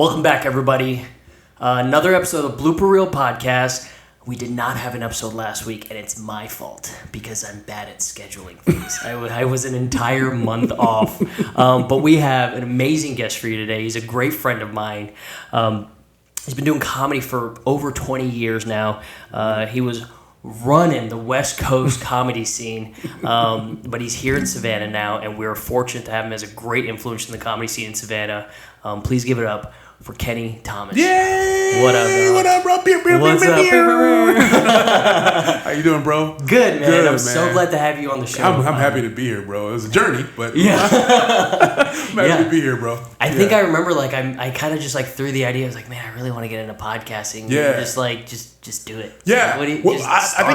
Welcome back, everybody. Another episode of Blooper Reel Podcast. We did not have an episode last week, and it's my fault because I'm bad at scheduling things. I was an entire month off. But we have an amazing guest for you today. He's a great friend of mine. He's been doing comedy for over 20 years now. He was running the West Coast comedy scene, but he's here in Savannah now, and we're fortunate to have him as a great influence in the comedy scene in Savannah. Please give it up for Kenny Thomas. Yay! What up, bro? What up, bro? What's up? How you doing, bro? Good, man. Good, I'm man. so glad to have you on the show. I'm happy to be here, bro. It was a journey, but Yeah. I'm happy to be here, bro. I think I remember, like, I kind of just, like, threw the idea. I was like, man, I really want to get into podcasting. Yeah. Just, like, just do it. Yeah. Like, what do you, Well, just I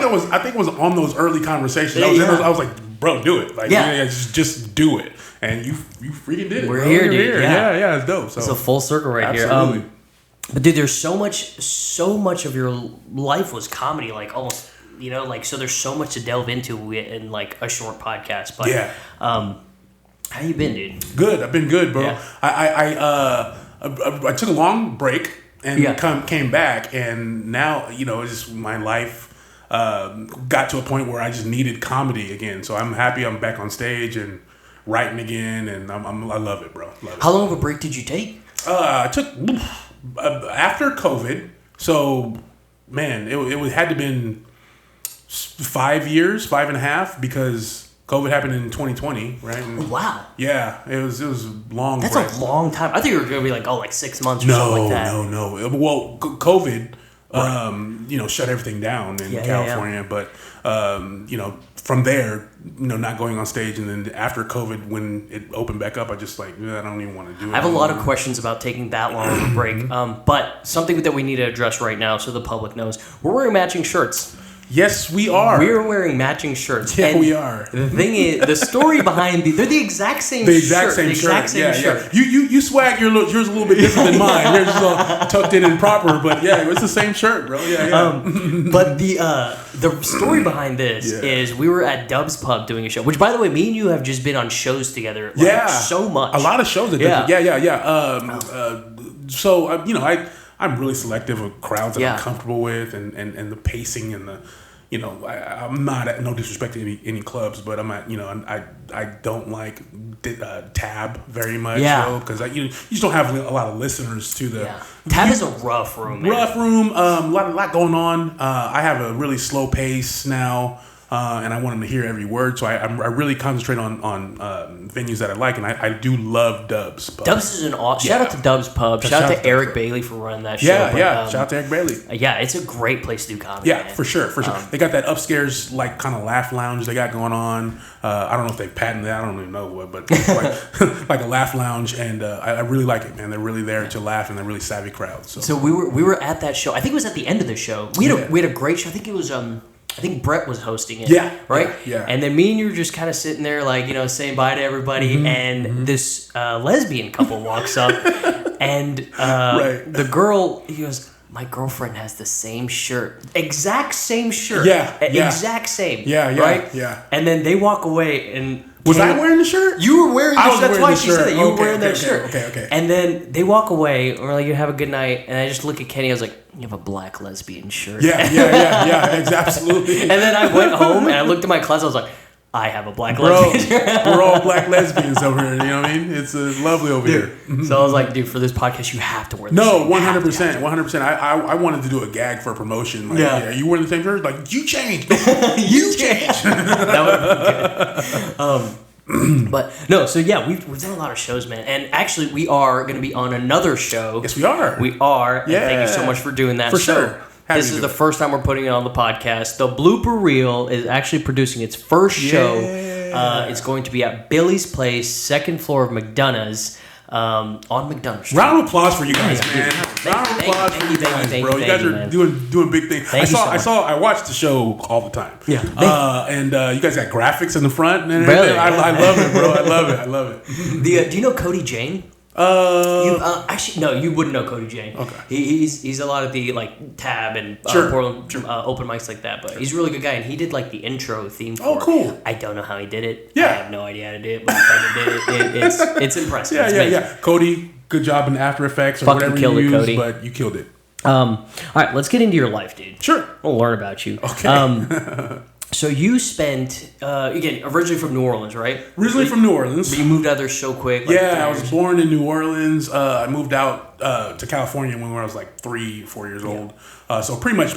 think it was on those early conversations. Yeah. I was like, bro, do it. Like, just do it. And you freaking did it. We're bro. here, You're dude. here. Yeah. Yeah, it's dope. So It's a full circle right absolutely. here. But dude, there's so much of your life was comedy, like almost, so there's so much to delve into in like a short podcast. But Yeah. how you been, dude? Good. I've been good, bro. Yeah. I took a long break and Yeah. came back, and now it's just my life got to a point where I just needed comedy again. So I'm happy I'm back on stage and writing again, and I love it, bro. Love it. How long of a break did you take? I took after COVID. So man, it had to been 5 years, 5.5, because COVID happened in 2020, right? And Wow. yeah, it was long. That's break. a long time. I thought you were going to be like 6 months or something like that. No. Well, COVID, shut everything down in California. But, from there, not going on stage. And then after COVID, when it opened back up, I just I don't even want to do it. I have a lot of questions about taking that long of a break. But something that we need to address right now so the public knows, we're wearing matching shirts. Yes, we are. We're wearing matching shirts. Yeah, and we are. The thing is, the story behind they're the exact same shirt. The exact same shirt. You swag yours a little bit different than mine. Yours is all tucked in and proper, but yeah, it's the same shirt, bro. Yeah. But the story behind this is we were at Dub's Pub doing a show, which, by the way, me and you have just been on shows together so much. A lot of shows that So I'm really selective of crowds that I'm comfortable with, and the pacing and the I'm not at no disrespect to any clubs, but I'm at I don't like Tab very much, because you just don't have a lot of listeners to the Tab is a rough room, man. A lot going on. I have a really slow pace now. And I want them to hear every word, so I really concentrate on venues that I like, and I do love Dub's Pub. Dub's is an awesome. Shout out to Dub's Pub. Shout out to Eric Bailey for running that show. Shout out to Eric Bailey. Yeah, it's a great place to do comedy. Yeah, man. for sure. They got that upstairs kind of laugh lounge they got going on. I don't know if they patented that. I don't even know what, but like a laugh lounge, and I really like it, man. They're really there to laugh, and they're really savvy crowd. So we were at that show. I think it was at the end of the show. We had a great show. I think it was I think Brett was hosting it. Yeah. Right? Yeah. And then me and you were just kind of sitting there, saying bye to everybody. And this lesbian couple walks up. And the girl, he goes, my girlfriend has the same shirt. Exact same shirt. Yeah. Exact same. Yeah. Right? Yeah. And then they walk away and... Was I wearing the shirt? You were wearing the shirt. That's why she said that. You were wearing that shirt. Okay. And then they walk away, and we're like, you have a good night. And I just look at Kenny. I was like, you have a black lesbian shirt. Yeah, absolutely. And then I went home, and I looked at my class. I was like, I have a black lesbian shirt. We're all black lesbians over here. You know what I mean? It's lovely over here. So I was like, dude, for this podcast, you have to wear this. No, 100%. 100%. I wanted to do a gag for a promotion. You wearing the same shirt? Like, you changed. You changed. That would be good. But no, so yeah, we've done a lot of shows, man, and actually we are going to be on another show. Yes, we are. We are. And thank you so much for doing that. For sure. This is the first time we're putting it on the podcast. The Blooper Reel is actually producing its first show. It's going to be at Billy's Place, second floor of McDonough's. On McDonough Street. Round of applause for you guys, man. Round of applause for you guys, bro. You guys are doing big things. I watched the show all the time. Yeah. And you guys got graphics in the front and everything. Really? I love it, bro. I love it. Do you know Cody Jane? Actually, no, you wouldn't know Cody Jane. Okay. He's a lot of the Tab and Portland open mics like that, but he's a really good guy, and he did the intro theme for it. Cool. I don't know how he did it. Yeah. I have no idea how to do it, but he fucking did it. It's impressive. Yeah. Cody, good job in After Effects or Fucking whatever killed you it, use, Cody. but you killed it. All right, let's get into your life, dude. Sure. We'll learn about you. Okay. So you spent, again, originally from New Orleans, right? Originally from New Orleans. But you moved out there so quick. Like, I was born in New Orleans. I moved out to California when I was like 3-4 years old. So pretty much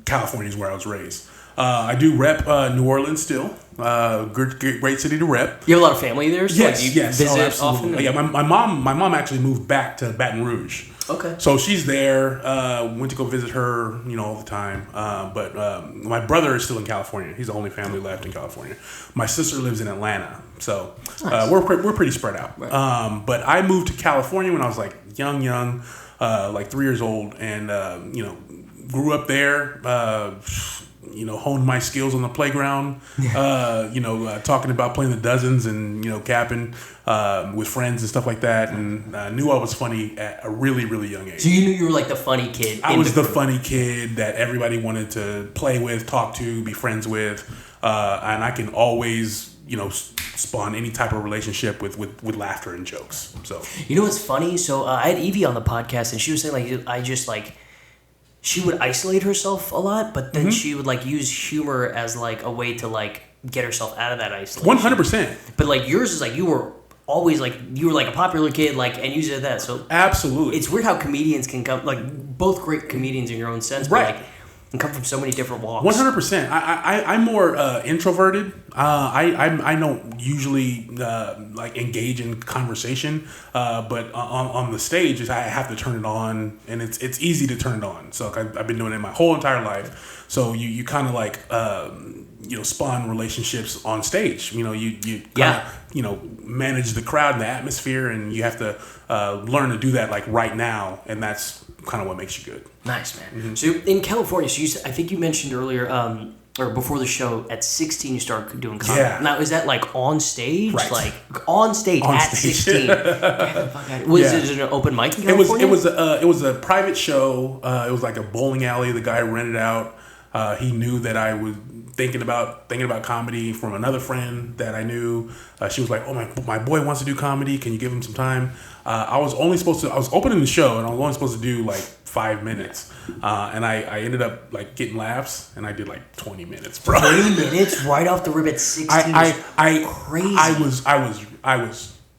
California is where I was raised. I do rep New Orleans still. Great city to rep. You have a lot of family there? So Yes, like you yes. visit often? Yeah, my mom actually moved back to Baton Rouge. Okay. So she's there. Went to go visit her, all the time. But my brother is still in California. He's the only family left in California. My sister lives in Atlanta. So Nice. we're pretty spread out. Right. But I moved to California when I was like young, like 3 years old, and grew up there. Honed my skills on the playground. Talking about playing the dozens and capping with friends and stuff like that. And knew I was funny at a really, really young age. So you knew you were like the funny kid. I was the funny kid that everybody wanted to play with, talk to, be friends with, and I can always spawn any type of relationship with laughter and jokes. So You know what's funny? So I had Evie on the podcast, and she was saying she would isolate herself a lot, but then she would like use humor as like a way to like get herself out of that isolation. 100%. But like yours is like you were always like a popular kid, like, and you did that. So Absolutely. it's weird how comedians can come, like both great comedians in your own sense, but Right. like and come from so many different walks. 100%. I'm more introverted. I don't usually like engage in conversation, but on the stage, I have to turn it on, and it's easy to turn it on. So I've been doing it my whole entire life. So you kind of like spawn relationships on stage. You kind of manage the crowd and the atmosphere, and you have to learn to do that like right now, and that's kind of what makes you good. Nice, man. So in California, I think you mentioned earlier, or before the show, at 16 you started doing comedy. Yeah. Now, is that like on stage? Right. Like on stage On at stage. 16? Get the fuck out of- Was it an open mic in California? It was a private show. It was like a bowling alley. The guy rented out. He knew that I was thinking about comedy from another friend that I knew. She was like, "Oh, my boy wants to do comedy. Can you give him some time?" I was opening the show, and I was only supposed to do like 5 minutes, and I ended up like getting laughs, and I did like 20 minutes, bro. 20 minutes right off the rip at 16. Crazy.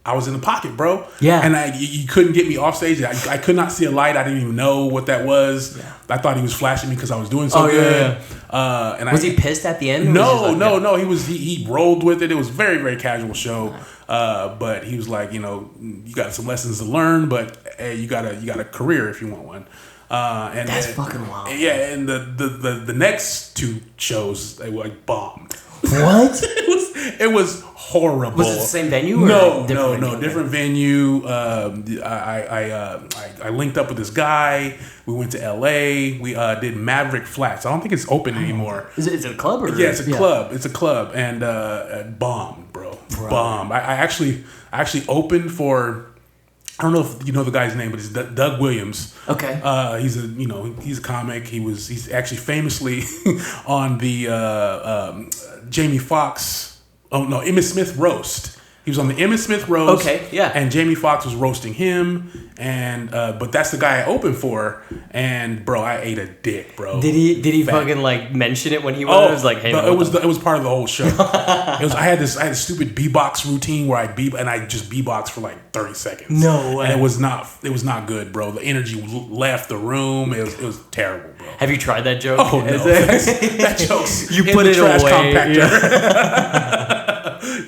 I was in the pocket, bro. Yeah. And you couldn't get me off stage. I could not see a light. I didn't even know what that was. Yeah. I thought he was flashing me because I was doing so good. Yeah. And was he pissed at the end? No. He rolled with it. It was a very, very casual show. But he was like, you got some lessons to learn, but hey, you got a career if you want one. And that's fucking wild. Yeah, and the next two shows they were like bombed. What? It was horrible. Was it the same venue? Or No, different different venue. I linked up with this guy. We went to LA. We did Maverick Flats. I don't think it's open anymore. Is it a club or? Yeah, it's a club. It's a club, and bombed, bro. Bombed. I actually opened for. I don't know if you know the guy's name, but it's Doug Williams. Okay. He's a comic. He's actually famously on the Jamie Foxx. Oh no, Emmitt Smith roast. He was on the Emmitt Smith roast. Okay, yeah. And Jamie Foxx was roasting him, and but that's the guy I opened for. And bro, I ate a dick, bro. Did he fucking like mention it when he went? Oh, It was like, hey, it was part of the whole show. I had this stupid beatbox routine where I just beatboxed for like 30 seconds. No way. And it was not good, bro. The energy left the room. It was terrible, bro. Have you tried that joke? Oh no, that joke's you in put the it trash away. compactor. Yeah.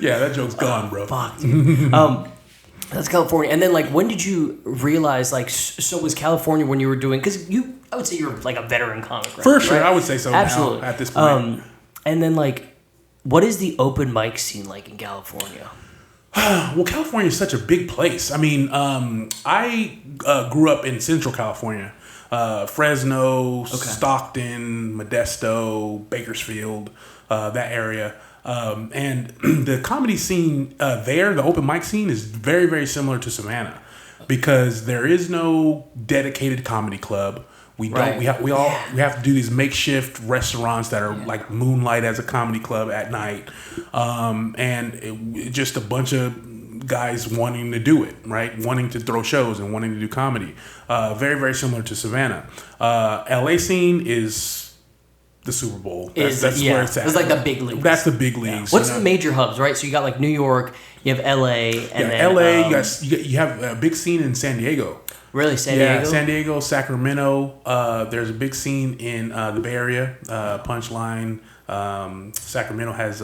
Yeah, that joke's gone, bro. Fuck, dude. That's California. And then, like, when did you realize, like, so was California when you were doing, because I would say you're, like, a veteran comic, right? For sure, right? I would say so. Absolutely. Now, at this point. And then, like, what is the open mic scene like in California? Well, California is such a big place. I mean, I grew up in Central California. Fresno, Stockton, Modesto, Bakersfield, that area. And the comedy scene there, the open mic scene, is very, very similar to Savannah because there is no dedicated comedy club. We don't. Right. We have to do these makeshift restaurants that are like moonlight as a comedy club at night, and just a bunch of guys wanting to do it, right? Wanting to throw shows and wanting to do comedy. Very, very similar to Savannah. LA scene is the Super Bowl. That's where it's at. It's like the big leagues. That's the big leagues. What's the major hubs, right? So you got like New York, you have LA, and then LA. You have a big scene in San Diego. Really, San Diego? Yeah, San Diego, Sacramento. There's a big scene in the Bay Area. Punchline. Sacramento has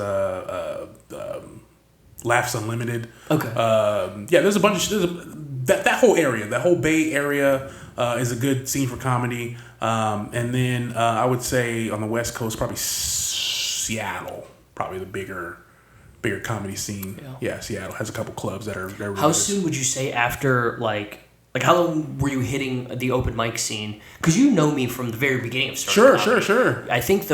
Laughs Unlimited. Okay. There's a bunch of that whole area, that whole Bay Area is a good scene for comedy. And then I would say on the West Coast, probably Seattle, probably the bigger comedy scene. Yeah, Seattle has a couple clubs that are really How soon would you say after like how long were you hitting the open mic scene? Because you know me from the very beginning of starting comedy. Sure. I think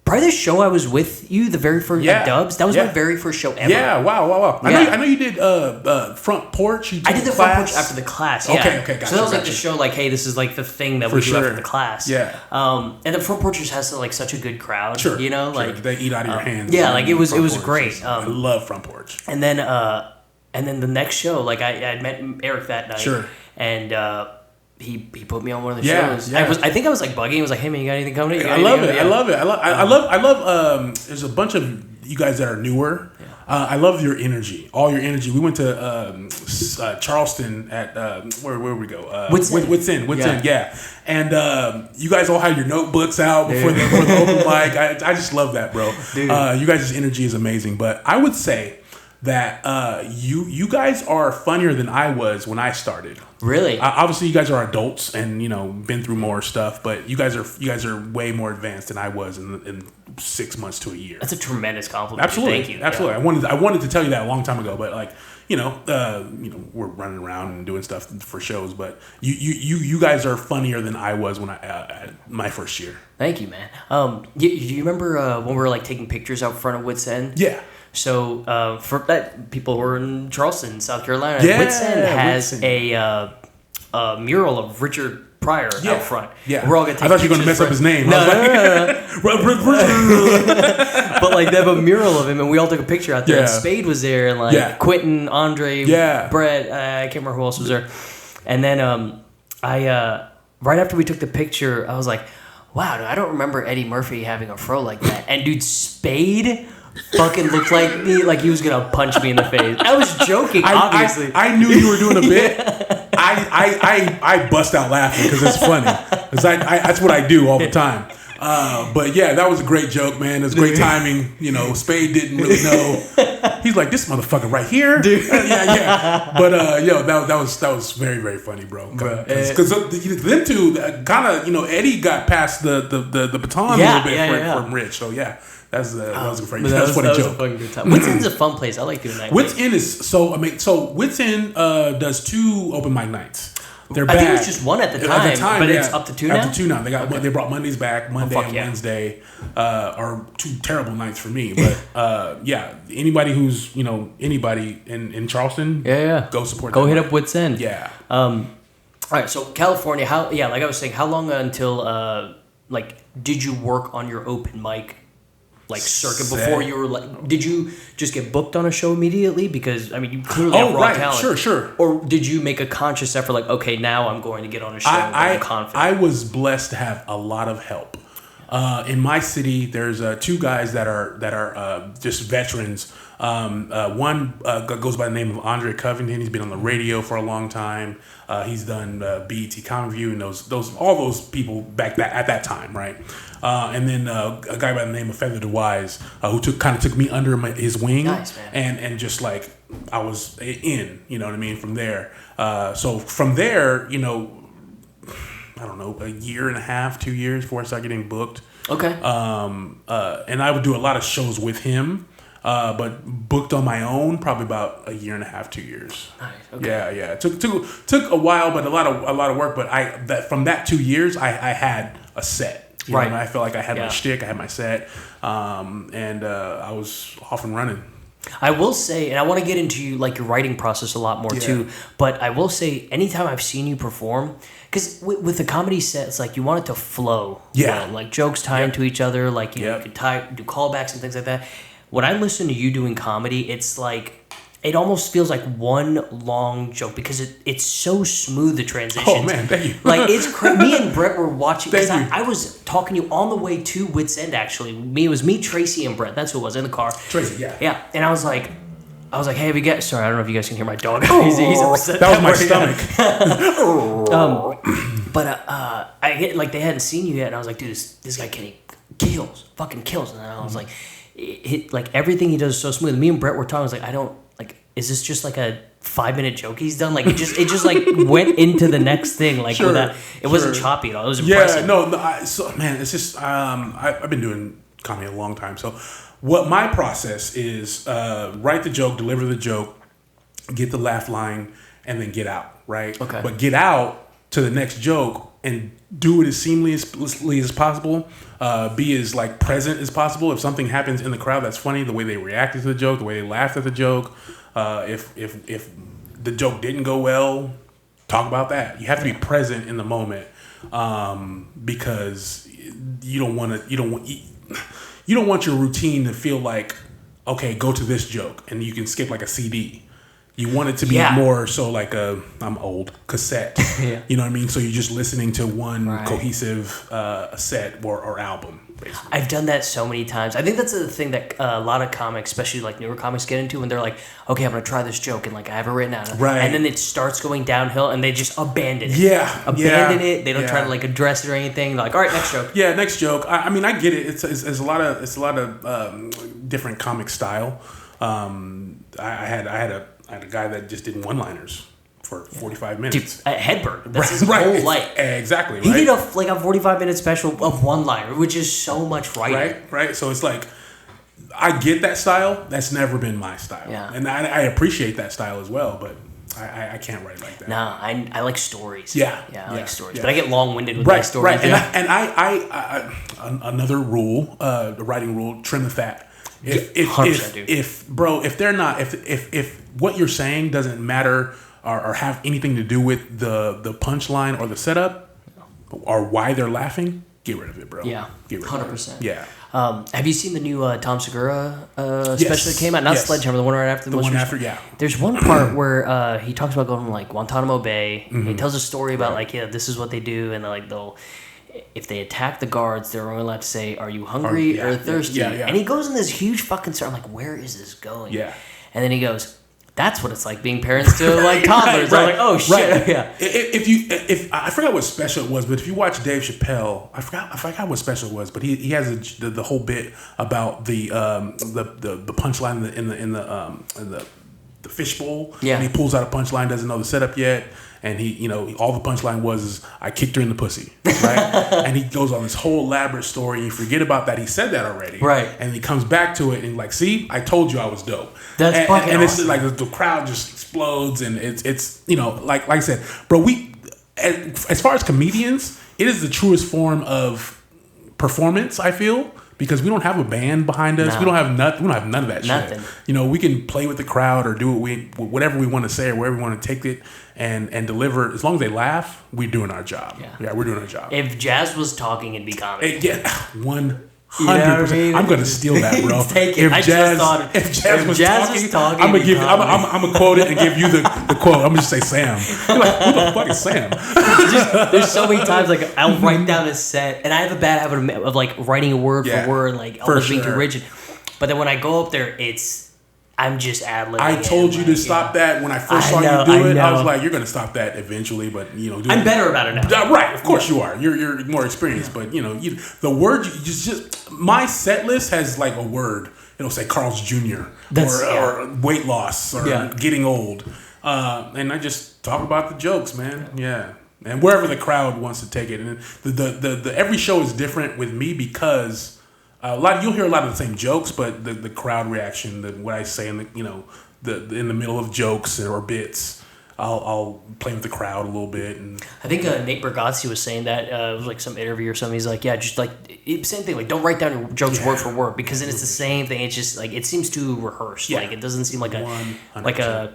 probably the show I was with you, the very first at Dubs, that was my very first show ever. Yeah, wow. I know you did Front Porch. I did the Front Porch after the class. Yeah. Okay, gotcha. So that was like the show, like, hey, this is like the thing that we do after the class. Yeah. And the Front Porch just has like such a good crowd. Sure. You know, like they eat out of your hands. Yeah, like it was great. I love Front Porch. And then the next show, like I met Eric that night. Sure. And he put me on one of the shows. Yeah. I think I was like bugging. I was like, hey man, you got anything coming? I love it. I love. There's a bunch of you guys that are newer. Yeah. I love your energy. All your energy. We went to Charleston at where we go? Wits End. Yeah. And you guys all had your notebooks out before the open mic. I just love that, bro. You guys' energy is amazing. But I would say that you guys are funnier than I was when I started. Really? Obviously, you guys are adults and been through more stuff, but you guys are way more advanced than I was in 6 months to a year. That's a tremendous compliment. Absolutely, Thank you. Absolutely. Yeah. I wanted to tell you that a long time ago, but like we're running around and doing stuff for shows, but you guys are funnier than I was when my first year. Thank you, man. Do you remember when we were like taking pictures out front of Wits End? Yeah. So for that, people who are in Charleston, South Carolina, Wits End has a mural of Richard Pryor out front. Yeah, we're all gonna take I thought you were gonna mess up his name. No. But like they have a mural of him, and we all took a picture out there. And Spade was there, and like Quentin, Andre, Brett. I can't remember who else was there. And then I right after we took the picture, I was like, wow, dude, I don't remember Eddie Murphy having a fro like that. And dude, Spade fucking looked like me, like he was gonna punch me in the face. I was joking, obviously. I knew you were doing a bit. I bust out laughing because it's funny. Cause that's what I do all the time. But yeah, that was a great joke, man. It was great timing. Spade didn't really know. He's like, this motherfucker right here. Dude. Yeah. But that was very, very funny, bro. Because them two kind of, Eddie got past the baton a little bit from Rich. So yeah. That was a funny joke. Wits End's a fun place. I like doing that. Wits End is so amazing. So Wits End does 2 open mic nights. They're bad. I think it was just one at the time, but it's up to 2 now? Up to 2 now. They brought Mondays back. Monday and Wednesday are 2 terrible nights for me. But anybody who's, anybody in Charleston, go support them. Go hit up Wits End. Yeah. All right, so California, like I was saying, how long until, did you work on your open mic circuit before you were did you just get booked on a show immediately? Because I mean, you clearly have raw talent. Sure. Or did you make a conscious effort okay, now I'm going to get on a show and I'm confident? I was blessed to have a lot of help. In my city, there's 2 guys that are just veterans. One goes by the name of Andre Covington. He's been on the radio for a long time. He's done BET Comic View and all those people back at that time, right? And then a guy by the name of Feather DeWise, who took me under his wing. Nice, man. And just like I was in, you know what I mean, from there. So from there, I don't know, a year and a half, 2 years before I started getting booked. Okay. And I would do a lot of shows with him, but booked on my own probably about a year and a half, 2 years. Nice. Okay. Yeah. It took a while, but a lot of work. But from that 2 years, I had a set. Right. I felt like I had my shtick, I had my set, and I was off and running. I will say, and I want to get into your writing process a lot more too, but I will say, anytime I've seen you perform, because with the comedy set, it's like you want it to flow. Yeah. Jokes tie into each other, you can do callbacks and things like that. When I listen to you doing comedy, it's like it almost feels like one long joke because it's so smooth, the transitions. Oh man, thank you. Like it's me and Brett were watching because Thank you. I was talking to you on the way to Wits End actually. It was me, Tracy, and Brett. That's who it was in the car. Tracy, yeah. Yeah, and I was like, hey, have you guys? Sorry, I don't know if you guys can hear my dog. He's upset. That was my stomach. But I get like they hadn't seen you yet, and I was like, dude, this guy fucking kills. And I was like, like everything he does is so smooth. Me and Brett were talking. I was like, I don't like. Is this just like a 5-minute joke he's done? Like it just like went into the next thing. Like it wasn't choppy at all. It was impressive. Yeah, no. Man, it's just I've been doing comedy a long time. So what my process is: write the joke, deliver the joke, get the laugh line, and then get out. Right. Okay. But get out to the next joke and do it as seamlessly as possible. Be as like present as possible. If something happens in the crowd that's funny, the way they reacted to the joke, the way they laughed at the joke. If the joke didn't go well, talk about that. You have to be present in the moment because you don't want your routine to feel like, okay, go to this joke and you can skip like a CD. You want it to be more so like I'm old, cassette. Yeah. You know what I mean? So you're just listening to one cohesive set or album, basically. I've done that so many times. I think that's the thing that a lot of comics, especially like newer comics, get into when they're like, okay, I'm going to try this joke and like I have it written out. Right. And then it starts going downhill and they just abandon it. Yeah. Abandon it. They don't try to like address it or anything. They're like, all right, next joke. Yeah, next joke. I mean, I get it. It's a lot of different comic style. I had a guy that just did one-liners for 45 minutes. Dude, Hedberg. That's his whole life. Exactly. Right? He did a 45-minute special of one-liner, which is so much writing. Right. So it's like, I get that style. That's never been my style. Yeah. And I appreciate that style as well, but I can't write like that. Nah, I like stories. Yeah. I like stories. But I get long-winded with my stories. Right. And I another rule, the writing rule, trim the fat. If what you're saying doesn't matter or have anything to do with the punchline or the setup or why they're laughing, get rid of it, bro. Yeah, get rid of it. 100%. Yeah. Have you seen the new Tom Segura special that came out? Not Sledgehammer, the one right after the most one recent. after, yeah. There's one part where he talks about going to like Guantanamo Bay. Mm-hmm. He tells a story about like, this is what they do, and like if they attack the guards, they're only allowed to say, "Are you hungry or thirsty?" Yeah. And he goes in this huge fucking story. I'm like, where is this going? Yeah. And then he goes, "That's what it's like being parents to like toddlers." Right. I'm like, "Oh shit!" Right. Yeah. If I forgot what special it was, but if you watch Dave Chappelle, I forgot what special it was, but he has the whole bit about the punchline in the fishbowl. Yeah. And he pulls out a punchline, doesn't know the setup yet. And he, all the punchline was I kicked her in the pussy, right? And he goes on this whole elaborate story. And you forget about that. He said that already, right? And he comes back to it and like, see, I told you I was dope. That's fucking and awesome. It's like the crowd just explodes, and it's like I said, bro. As far as comedians, it is the truest form of performance. I feel. Because we don't have a band behind us, we don't have nothing. We don't have none of that shit. We can play with the crowd or do whatever we want to say or wherever we want to take it and deliver. As long as they laugh, we're doing our job. Yeah, we're doing our job. If Jazz was talking, it'd be comedy. 100%. I'm gonna steal that, bro. Take it. If Jazz was talking, I'm gonna quote it and give you the quote. I'm gonna just say Sam. You're like, who the fuck is Sam? There's so many times like I'll write down a set, and I have a bad habit of like writing a word for word, like almost being too rigid. But then when I go up there, I'm just ad-libbing. I told you to stop that when I first saw you do it. I was like, you're going to stop that eventually, but I'm better about it now. Right, of course you are. You're more experienced, but the word just my set list has like a word. It'll say Carl's Jr. or weight loss or getting old, and I just talk about the jokes, man. Yeah, and wherever the crowd wants to take it, and the every show is different with me because. You'll hear a lot of the same jokes, but the crowd reaction, what I say in the middle of jokes or bits, I'll play with the crowd a little bit. And I think Nate Bargatze was saying that it was like some interview or something. He's like, just like same thing. Like, don't write down your jokes word for word because then it's the same thing. It's just like it seems too rehearsed. Yeah. Like it doesn't seem like 100%.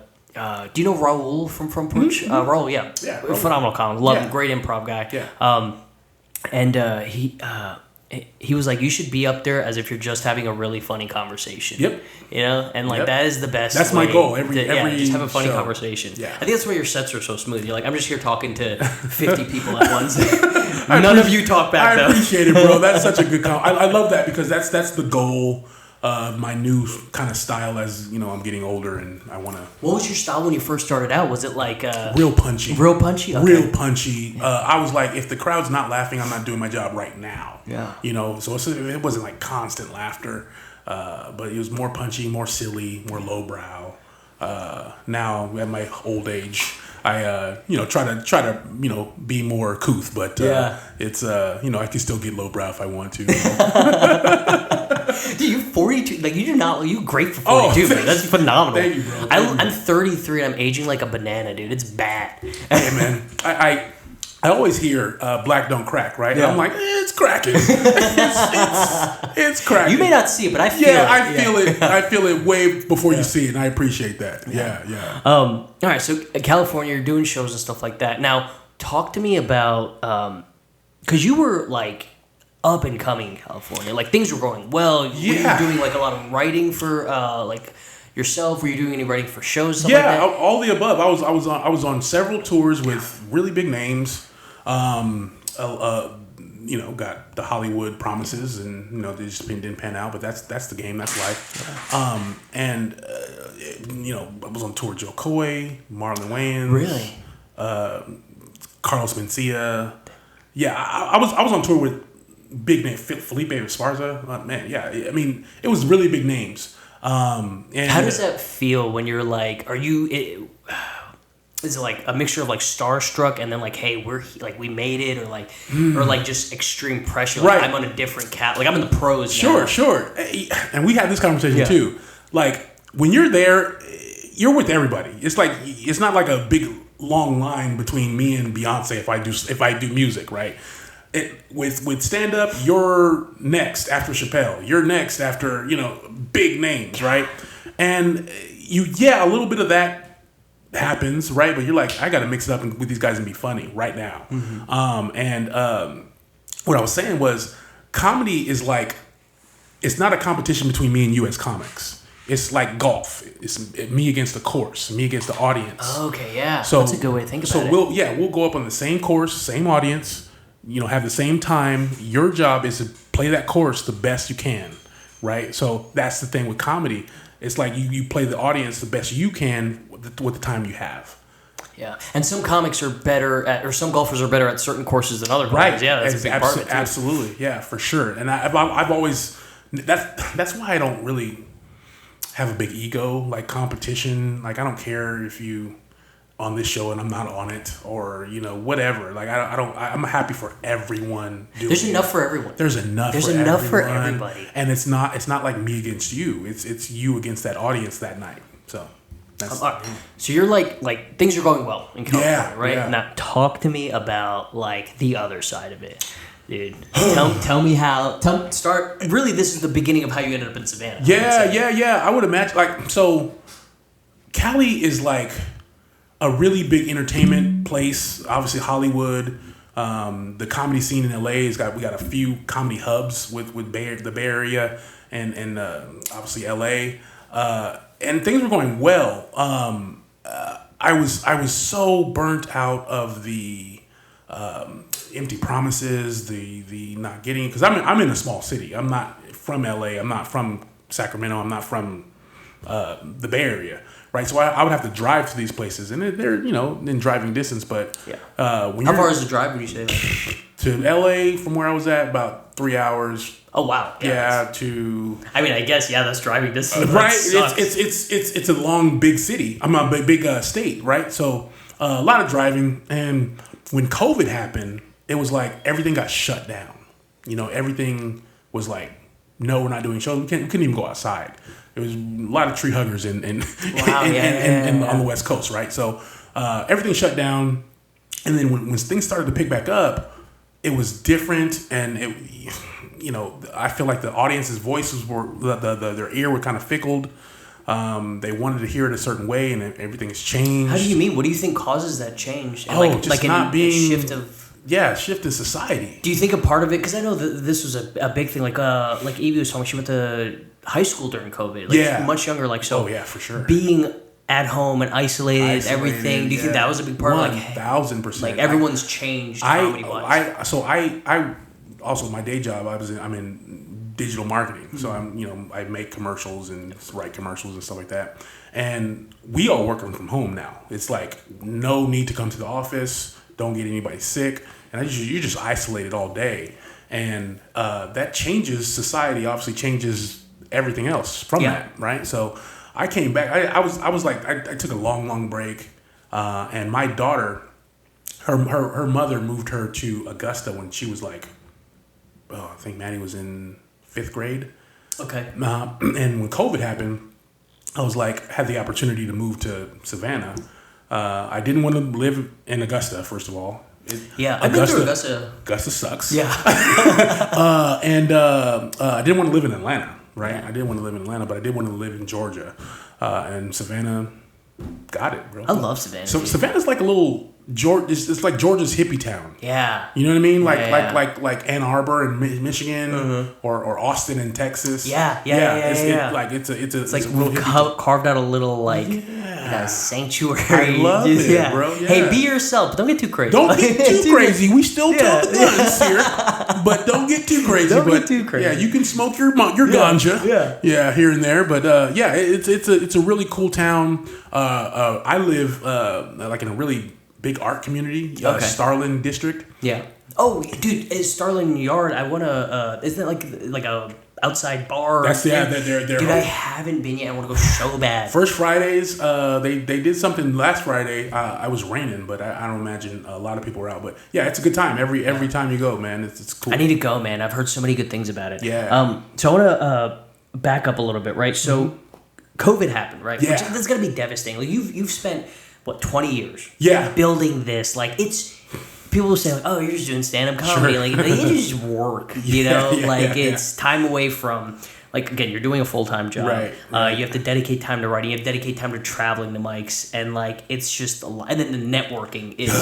Do you know Raul from Punch? Mm-hmm. Raul, yeah, phenomenal comic. Love him, great improv guy. Yeah. And he. he was like, you should be up there as if you're just having a really funny conversation. Yep. You know, and like that is the best. That's my goal. Every just have a funny conversation. Yeah. I think that's why your sets are so smooth. You're like, I'm just here talking to 50 people at once. None of you talk back. I appreciate it, bro. That's such a good comment. I love that because that's the goal. My new kind of style as I'm getting older and I want to. What was your style when you first started out? Was it like real punchy? Real punchy. Okay. Real punchy. I was like, if the crowd's not laughing, I'm not doing my job right now. Yeah. So it wasn't like constant laughter, but it was more punchy, more silly, more lowbrow. Now at my old age, I try to be more couth, but it's I can still get lowbrow if I want to. Dude, you're 42. Like, you great for 42, man. That's phenomenal. Thank you, bro. I'm 33 and I'm aging like a banana, dude. It's bad. Hey, man. I always hear black don't crack, right? Yeah. And I'm like, it's cracking. it's cracking. You may not see it, but I feel it. I feel it. I feel it way before you see it, and I appreciate that. Yeah. All right, so California, you're doing shows and stuff like that. Now, talk to me about, because you were like up and coming in California. Like, things were going well. Yeah. Were you doing like a lot of writing for like yourself? Were you doing any writing for shows? Stuff Yeah, like that? all the above. I was on several tours with really big names. Got the Hollywood promises, and they just didn't pan out. But that's the game. That's life. I was on tour with Joe Coy, Marlon Wayans, Really? Carlos Mencia. Yeah, I was on tour with big name Felipe Esparza. Man, yeah. I mean, it was really big names. And how does that feel when you're like? Is it like a mixture of like starstruck and then like, hey, we made it, or like just extreme pressure? Like, right. I'm on a different like I'm in the pros. Sure, now. Sure. And we had this conversation too. Like, when you're there, you're with everybody. It's like, it's not like a big long line between me and Beyonce if I do music, right? With stand up, you're next after Chappelle. You're next after big names, right? And a little bit of that happens, right? But you're like, I got to mix it up with these guys and be funny right now. Mm-hmm. What I was saying was, comedy is like, it's not a competition between me and you as comics. It's like golf. It's me against the course, me against the audience. Okay, yeah. So that's a good way to think about it. We'll go up on the same course, same audience, have the same time. Your job is to play that course the best you can, right? So that's the thing with comedy. It's like you play the audience the best you can with the time you have. Yeah, and some comics are better at, or some golfers are better at certain courses than other courses. Right. Yeah, that's a big part of it too. Absolutely. Yeah, for sure. And I've always, that's why I don't really have a big ego, like competition. Like, I don't care if you on this show and I'm not on it, or whatever. Like, I'm happy for everyone doing There's enough for everyone. There's enough for everybody. And it's not like me against you. It's you against that audience that night. So that's so you're like things are going well in California, right? Yeah. Now talk to me about like the other side of it. Dude, tell me how. Start. Really, this is the beginning of how you ended up in Savannah. Yeah. I would imagine, so Cali is like a really big entertainment place. Obviously, Hollywood. The comedy scene in LA we got a few comedy hubs with the Bay Area and obviously LA. And things were going well. I was so burnt out of the empty promises, the not getting, because I'm in a small city. I'm not from LA. I'm not from Sacramento. I'm not from the Bay Area, right? So I would have to drive to these places, and they're in driving distance. But how far is the drive? Would you say to LA from where I was at? About 3 hours. Oh wow! Yeah, to. I mean, I guess that's driving distance. Right, it's a long big city. I'm a big state, right? So a lot of driving, and when COVID happened, it was like everything got shut down. Everything was like, no, we're not doing shows. We couldn't even go outside. There was a lot of tree huggers on the West Coast, right? So everything shut down, and then when things started to pick back up, it was different, and I feel like the audience's voices were their ear were kind of fickled. They wanted to hear it a certain way, and everything has changed. How do you mean? What do you think causes that change? And just not being a shift of shift in society. Do you think a part of it? Because I know that this was a big thing. Like Evie was talking, she went to high school during COVID. Like much younger. Like so. Oh yeah, for sure. Being at home and isolated everything. Do you think that was a big part? 1,000%. Like everyone's changed comedy wise. I also my day job. I'm in digital marketing, so I make commercials and write commercials and stuff like that. And we all working from home now. It's like no need to come to the office. Don't get anybody sick, and you're just isolated all day. And that changes society. Obviously, changes everything else from that, right? So I came back. I was like I took a long break, and my daughter, her mother moved her to Augusta when she was like, I think Maddie was in 5th grade. Okay. And when COVID happened, I was like had the opportunity to move to Savannah. I didn't want to live in Augusta, first of all. I've been through Augusta. Augusta sucks. Yeah. And I didn't want to live in Atlanta, right? I didn't want to live in Atlanta, but I did want to live in Georgia. And Savannah got it, bro. I love Savannah. So Savannah's like a little it's like Georgia's hippie town. Yeah. You know what I mean? Like Ann Arbor in Michigan, or Austin in Texas. Yeah. It's like real carved out a little sanctuary. I love it, bro. Yeah. Hey, be yourself, but don't get too crazy. Don't get too crazy. We still tell the guns here, but don't get too crazy. Get too crazy. Yeah, you can smoke your ganja. Yeah, here and there. But it's a really cool town. I live like in a really big art community, Starland District. Yeah. Oh, dude, is Starland Yard? I want to. Isn't it like a outside bar? That's they're. Dude, I haven't been yet. I want to go so bad. First Fridays, they did something last Friday. I was raining, but I don't imagine a lot of people were out. But yeah, it's a good time every time you go, man. It's cool. I need to go, man. I've heard so many good things about it. Yeah. So I want to back up a little bit, right? So COVID happened, right? Yeah. Which, that's gonna be devastating. Like you've spent 20 years building this. Like people will say like, oh, you're just doing stand-up comedy. Sure. Like you just work, it's time away from, like, again, you're doing a full-time job. Right. You have to dedicate time to writing. You have to dedicate time to traveling to mics. And like, it's just a lot. And then the networking is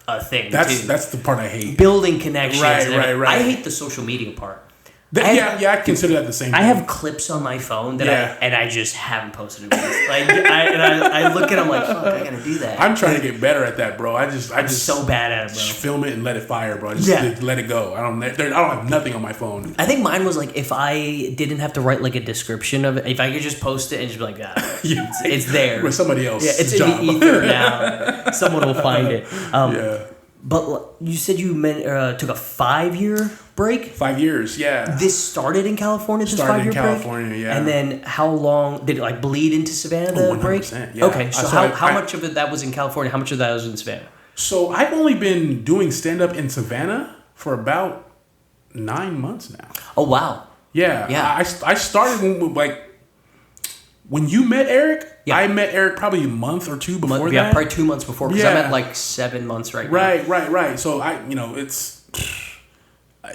a thing too. That's the part I hate. Building connections. Right. I hate the social media part. I consider that the same thing. I have clips on my phone that I just haven't posted it once. I look at them like, fuck, I gotta do that. I'm trying to get better at that, bro. I'm just so bad at it, bro. Just film it and let it fire, bro. Just let it go. I don't have nothing on my phone. I think mine was like, if I didn't have to write like a description of it, if I could just post it and just be like, it's there. With somebody else. Yeah, it's job. in the ether now. Someone will find it. But you said you took a 5-year break? 5 years, yeah. This started in California, this 5-year break? Started in California, yeah. And then how long, did it like bleed into Savannah, the 100%, break? yeah. Okay, so how much of it that was in California, how much of that was in Savannah? So I've only been doing stand-up in Savannah for about 9 months now. Oh, wow. Yeah. I started when you met Eric, I met Eric probably a month or two before that. Yeah, probably 2 months before, because I'm at like 7 months right now. Right. So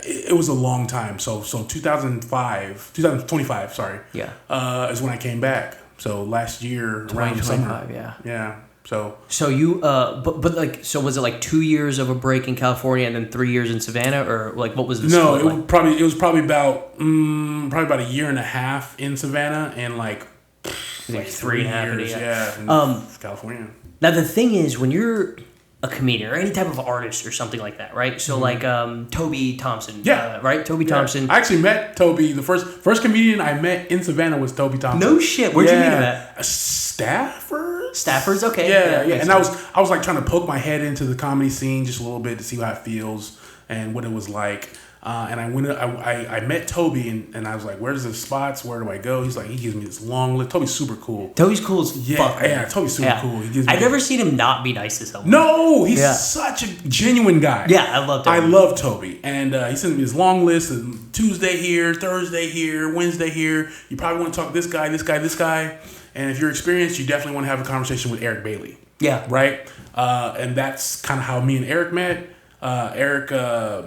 it was a long time. So 2025, sorry. Yeah. Is when I came back. So last year around summer. Yeah. So you but like, so was it like 2 years of a break in California and then 3 years in Savannah, or like what was the No, split it was probably about a year and a half in Savannah and like 3.5 years, in California. Now the thing is, when you're a comedian or any type of artist or something like that, right? So like Toby Thompson, right? Toby Thompson. I actually met Toby. The first comedian I met in Savannah was Toby Thompson. No shit. Where'd you meet him at? Stafford's, okay. Yeah. And I was like trying to poke my head into the comedy scene just a little bit to see how it feels and what it was like. And I met Toby and I was like, where's the spots? Where do I go? He's like, he gives me this long list. Toby's super cool. Toby's cool as fuck. Yeah, Toby's super cool. I've never seen him not be nice to someone. No, he's such a genuine guy. Yeah, I love Toby. I love Toby. And he sent me this long list of Tuesday here, Thursday here, Wednesday here. You probably want to talk to this guy. And if you're experienced, you definitely want to have a conversation with Eric Bailey. Yeah. Right? And that's kind of how me and Eric met. Eric, I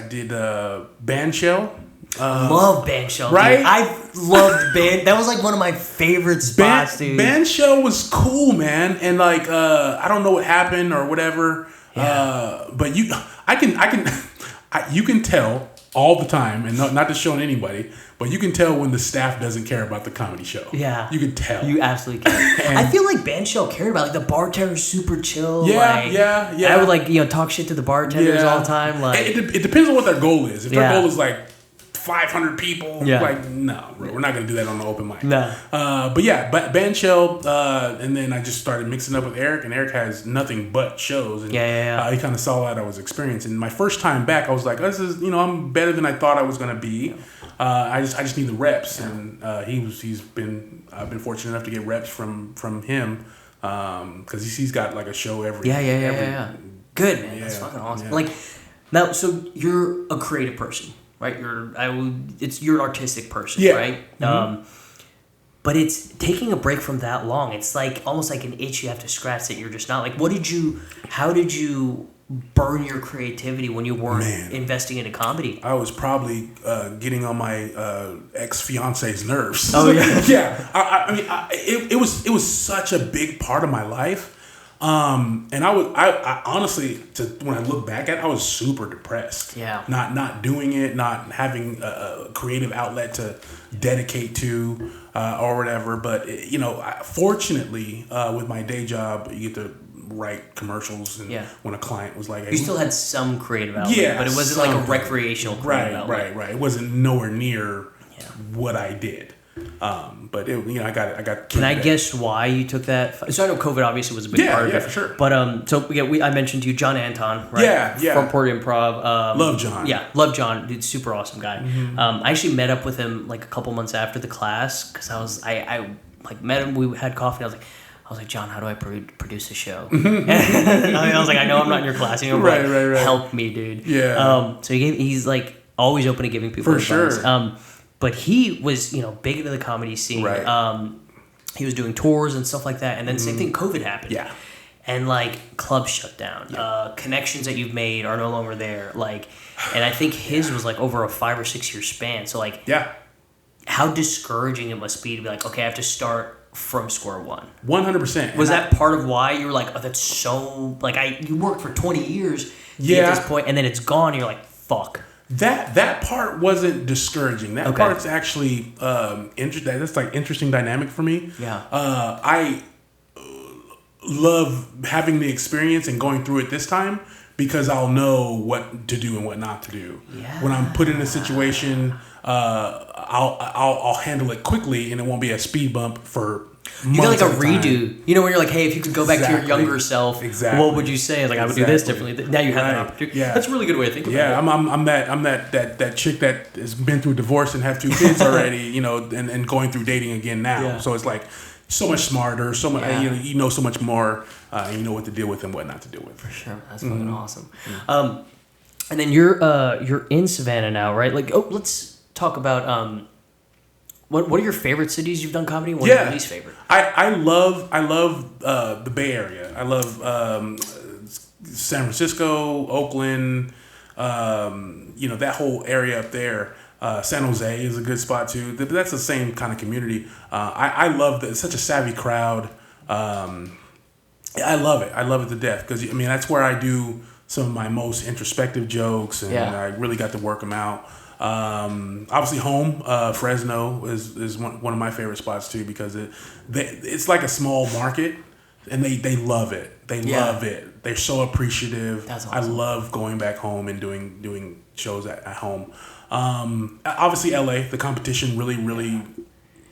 did Bandshell. Love Bandshell, right? Dude. I loved Band. That was like one of my favorite spots, dude. Bandshell was cool, man. And like, I don't know what happened or whatever. Yeah. But You can tell all the time, and not to show anybody, but you can tell when the staff doesn't care about the comedy show. Yeah. You can tell. You absolutely can. I feel like band shell cared about, like, the bartender's super chill. Yeah, like, yeah. I would, like, talk shit to the bartenders all the time. Like, it depends on what their goal is. If their goal is, like, 500 people, like, no, bro, we're not going to do that on the open mic. No. But yeah, band shell, and then I just started mixing up with Eric, and Eric has nothing but shows. And, he kind of saw that I was experiencing. My first time back, I was like, this is, I'm better than I thought I was going to be. I just need the reps, and I've been fortunate enough to get reps from him, because he's got like a show every. Yeah. Good, man. That's fucking awesome. Yeah. Like, now, so you're a creative person, right? You're an artistic person, right? Mm-hmm. But it's taking a break from that long. It's like almost like an itch you have to scratch that you're just not. Like, how did you burn your creativity when you weren't investing into comedy? I was probably getting on my ex-fiance's nerves. Oh yeah. Yeah. I mean, it was such a big part of my life. And I honestly, when I look back at it, I was super depressed. Yeah. Not doing it, not having a creative outlet to dedicate to, or whatever. But fortunately, with my day job, you get to write commercials, and when a client was like, hey, you still had some creative outlet, but it wasn't like a recreational creative outlet. Right. It wasn't nowhere near what I did. But I got. Can I guess why you took that? So I know COVID obviously was a big part of it. Yeah, for sure. But I mentioned to you John Anton, right? Yeah. From Port Improv. Love John. Yeah, love John. Dude, super awesome guy. Mm-hmm. I actually met up with him like a couple months after the class because I met him. We had coffee. And I was like, John, how do I produce a show? And I was like, I know I'm not in your class. Right. Help me, dude. Yeah. So he's like always open to giving people advice. Sure. But he was, big into the comedy scene. Right. He was doing tours and stuff like that. And then same thing, COVID happened. Yeah. And like clubs shut down. Yeah. Connections that you've made are no longer there. Like, and I think his was like over a 5 or 6 year span. So like, how discouraging it must be to be like, okay, I have to start from square one. 100%. Was that part of why you were like, oh, that's so like you worked for 20 years at this point, and then it's gone. And you're like, fuck. That part wasn't discouraging. That part's actually interesting. That's like interesting dynamic for me. Yeah. I love having the experience and going through it this time because I'll know what to do and what not to do. Yeah. When I'm put in a situation, I'll handle it quickly and it won't be a speed bump for months. You get like a redo. When you're like, hey, if you could go back to your younger self, what would you say? Like, I would do this differently. Now you have an opportunity. Yeah. That's a really good way to think about it. Yeah, I'm that chick that has been through divorce and have 2 kids already, and going through dating again now. Yeah. So it's like so much smarter, so much you know so much more, and you know what to deal with and what not to deal with. For sure. That's fucking awesome. And then you're in Savannah now, right? Like, let's talk about what are your favorite cities you've done comedy in? What are your least favorite? I love the Bay Area. I love San Francisco, Oakland, that whole area up there. San Jose is a good spot too. That's the same kind of community. I love that. It's such a savvy crowd. I love it. I love it to death because that's where I do some of my most introspective jokes, and I really got to work them out. Obviously home, Fresno is one of my favorite spots too because it's like a small market and they love it. They love it. They're so appreciative. That's awesome. I love going back home and doing shows at home. Obviously LA, the competition really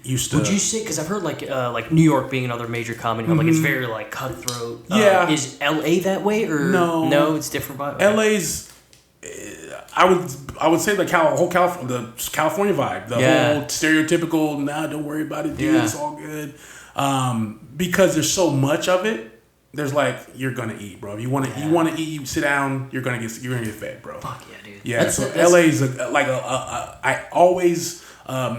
used to. Would you say, because I've heard like New York being another major comedy hub, like it's very like cutthroat. Is LA that way or no? It's different. LA's. I would say the California vibe, the whole stereotypical. Nah, don't worry about it, dude. It's all good. Because there's so much of it. There's like you're gonna eat, bro. If you want to eat, you sit down. You're gonna get fed, bro. Fuck yeah, dude. Yeah. So LA's I always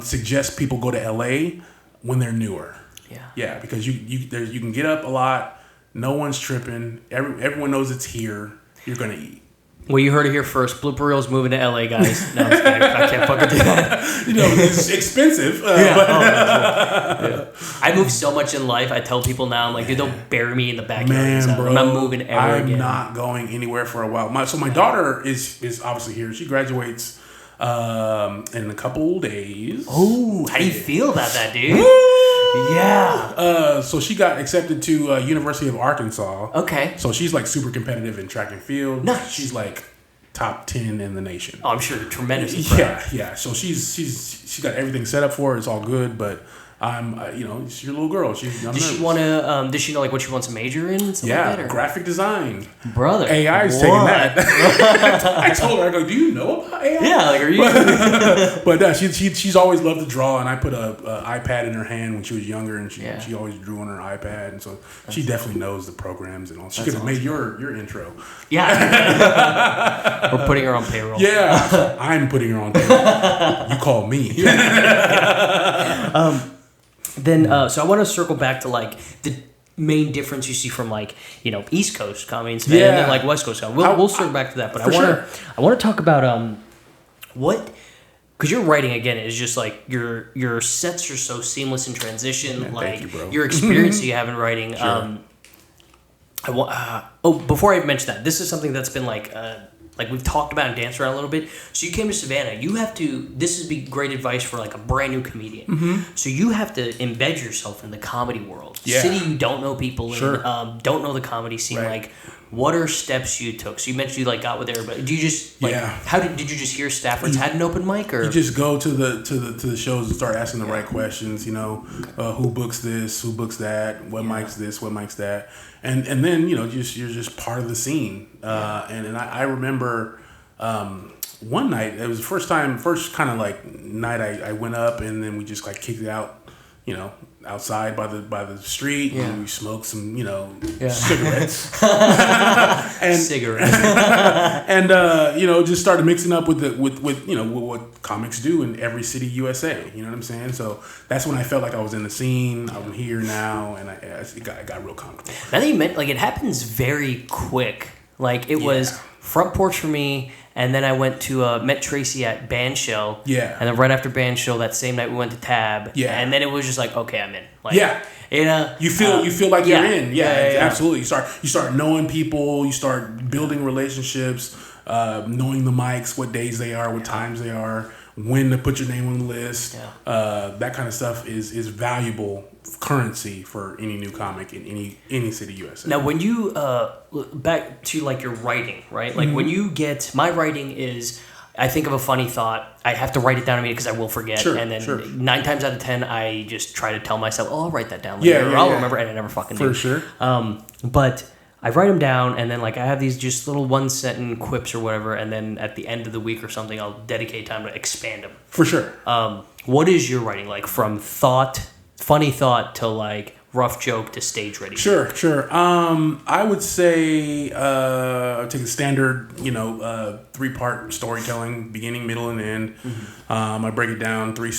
suggest people go to LA when they're newer. Yeah. Yeah, because you can get up a lot. No one's tripping. Everyone knows it's here. You're gonna eat. Well, you heard it here first. Blooper Reel's moving to LA, guys. No, I can't fucking do that. It's expensive. I move so much in life. I tell people now, I'm like, dude, don't bury me in the backyard. Man, bro, I'm not moving ever again. I'm not going anywhere for a while. My daughter is obviously here. She graduates in a couple days. Oh, how do you feel about that, dude? Woo! Yeah. So she got accepted to University of Arkansas. Okay. So she's like super competitive in track and field. Nice. She's like top 10 in the nation. Oh, I'm sure tremendously proud. Yeah. So she's got everything set up for her. It's all good, but I'm, it's your little girl. Does she want to? Does she know like what she wants to major in? Like that, graphic design. Brother, AI's taking that. I told her, I go, do you know about AI? Yeah, like are you? But she's always loved to draw, and I put a iPad in her hand when she was younger, and she always drew on her iPad, and so she definitely knows the programs and all. She could have made your intro. Yeah, we're putting her on payroll. Yeah, I'm putting her on payroll. You call me. So I want to circle back to like the main difference you see from like East Coast comedy and then like West Coast comedy. We'll circle back to that, but I want to talk about what, because your writing again is just like your sets are so seamless in transition. Man, like thank you, bro. your experience that you have in writing. Sure. Before I mention that, this is something that's been like we've talked about and danced around a little bit. So you came to Savannah. You have to. This would be great advice for like a brand new comedian. Mm-hmm. So you have to embed yourself in the comedy world. Yeah. City you don't know people Sure. in. Don't know the comedy scene. Right. Like, what are steps you took? So you mentioned you like got with everybody. Do you just how did you just hear Stafford's had an open mic or you just go to the shows and start asking the right questions? Who books this? Who books that? What mic's this? What mic's that? And then you're just part of the scene. And I remember one night, it was the first kind of like night I went up, and then we just like kicked it out, outside by the street, and we smoked some cigarettes and just started mixing up with what comics do in every city USA. You know what I'm saying? So that's when I felt like I was in the scene. I'm here now, and it got real comfortable. Now that you meant, like, it happens very quick. Like, it was front porch for me, and then I went to met Tracy at Bandshell. Yeah. And then right after Bandshell, that same night we went to Tab. Yeah. And then it was just like, okay, I'm in. Like, You feel like you're in. Yeah. Absolutely. You start knowing people. You start building relationships. Knowing the mics, what days they are, what times they are, when to put your name on the list. Yeah. That kind of stuff is valuable currency for any new comic in any city USA. Now, when you back to like your writing, right? Like when you get my writing is, I think of a funny thought, I have to write it down immediately because I will forget, and then 9 times out of 10 I just try to tell myself, I'll write that down later, or I'll remember, and I never fucking do. For sure. But I write them down, and then like I have these just little 1-sentence quips or whatever, and then at the end of the week or something, I'll dedicate time to expand them. For sure. What is your writing like, from funny thought to like rough joke to stage ready? Sure. I would say take a standard, 3-part storytelling, beginning, middle, and end. Mm-hmm. I break it down three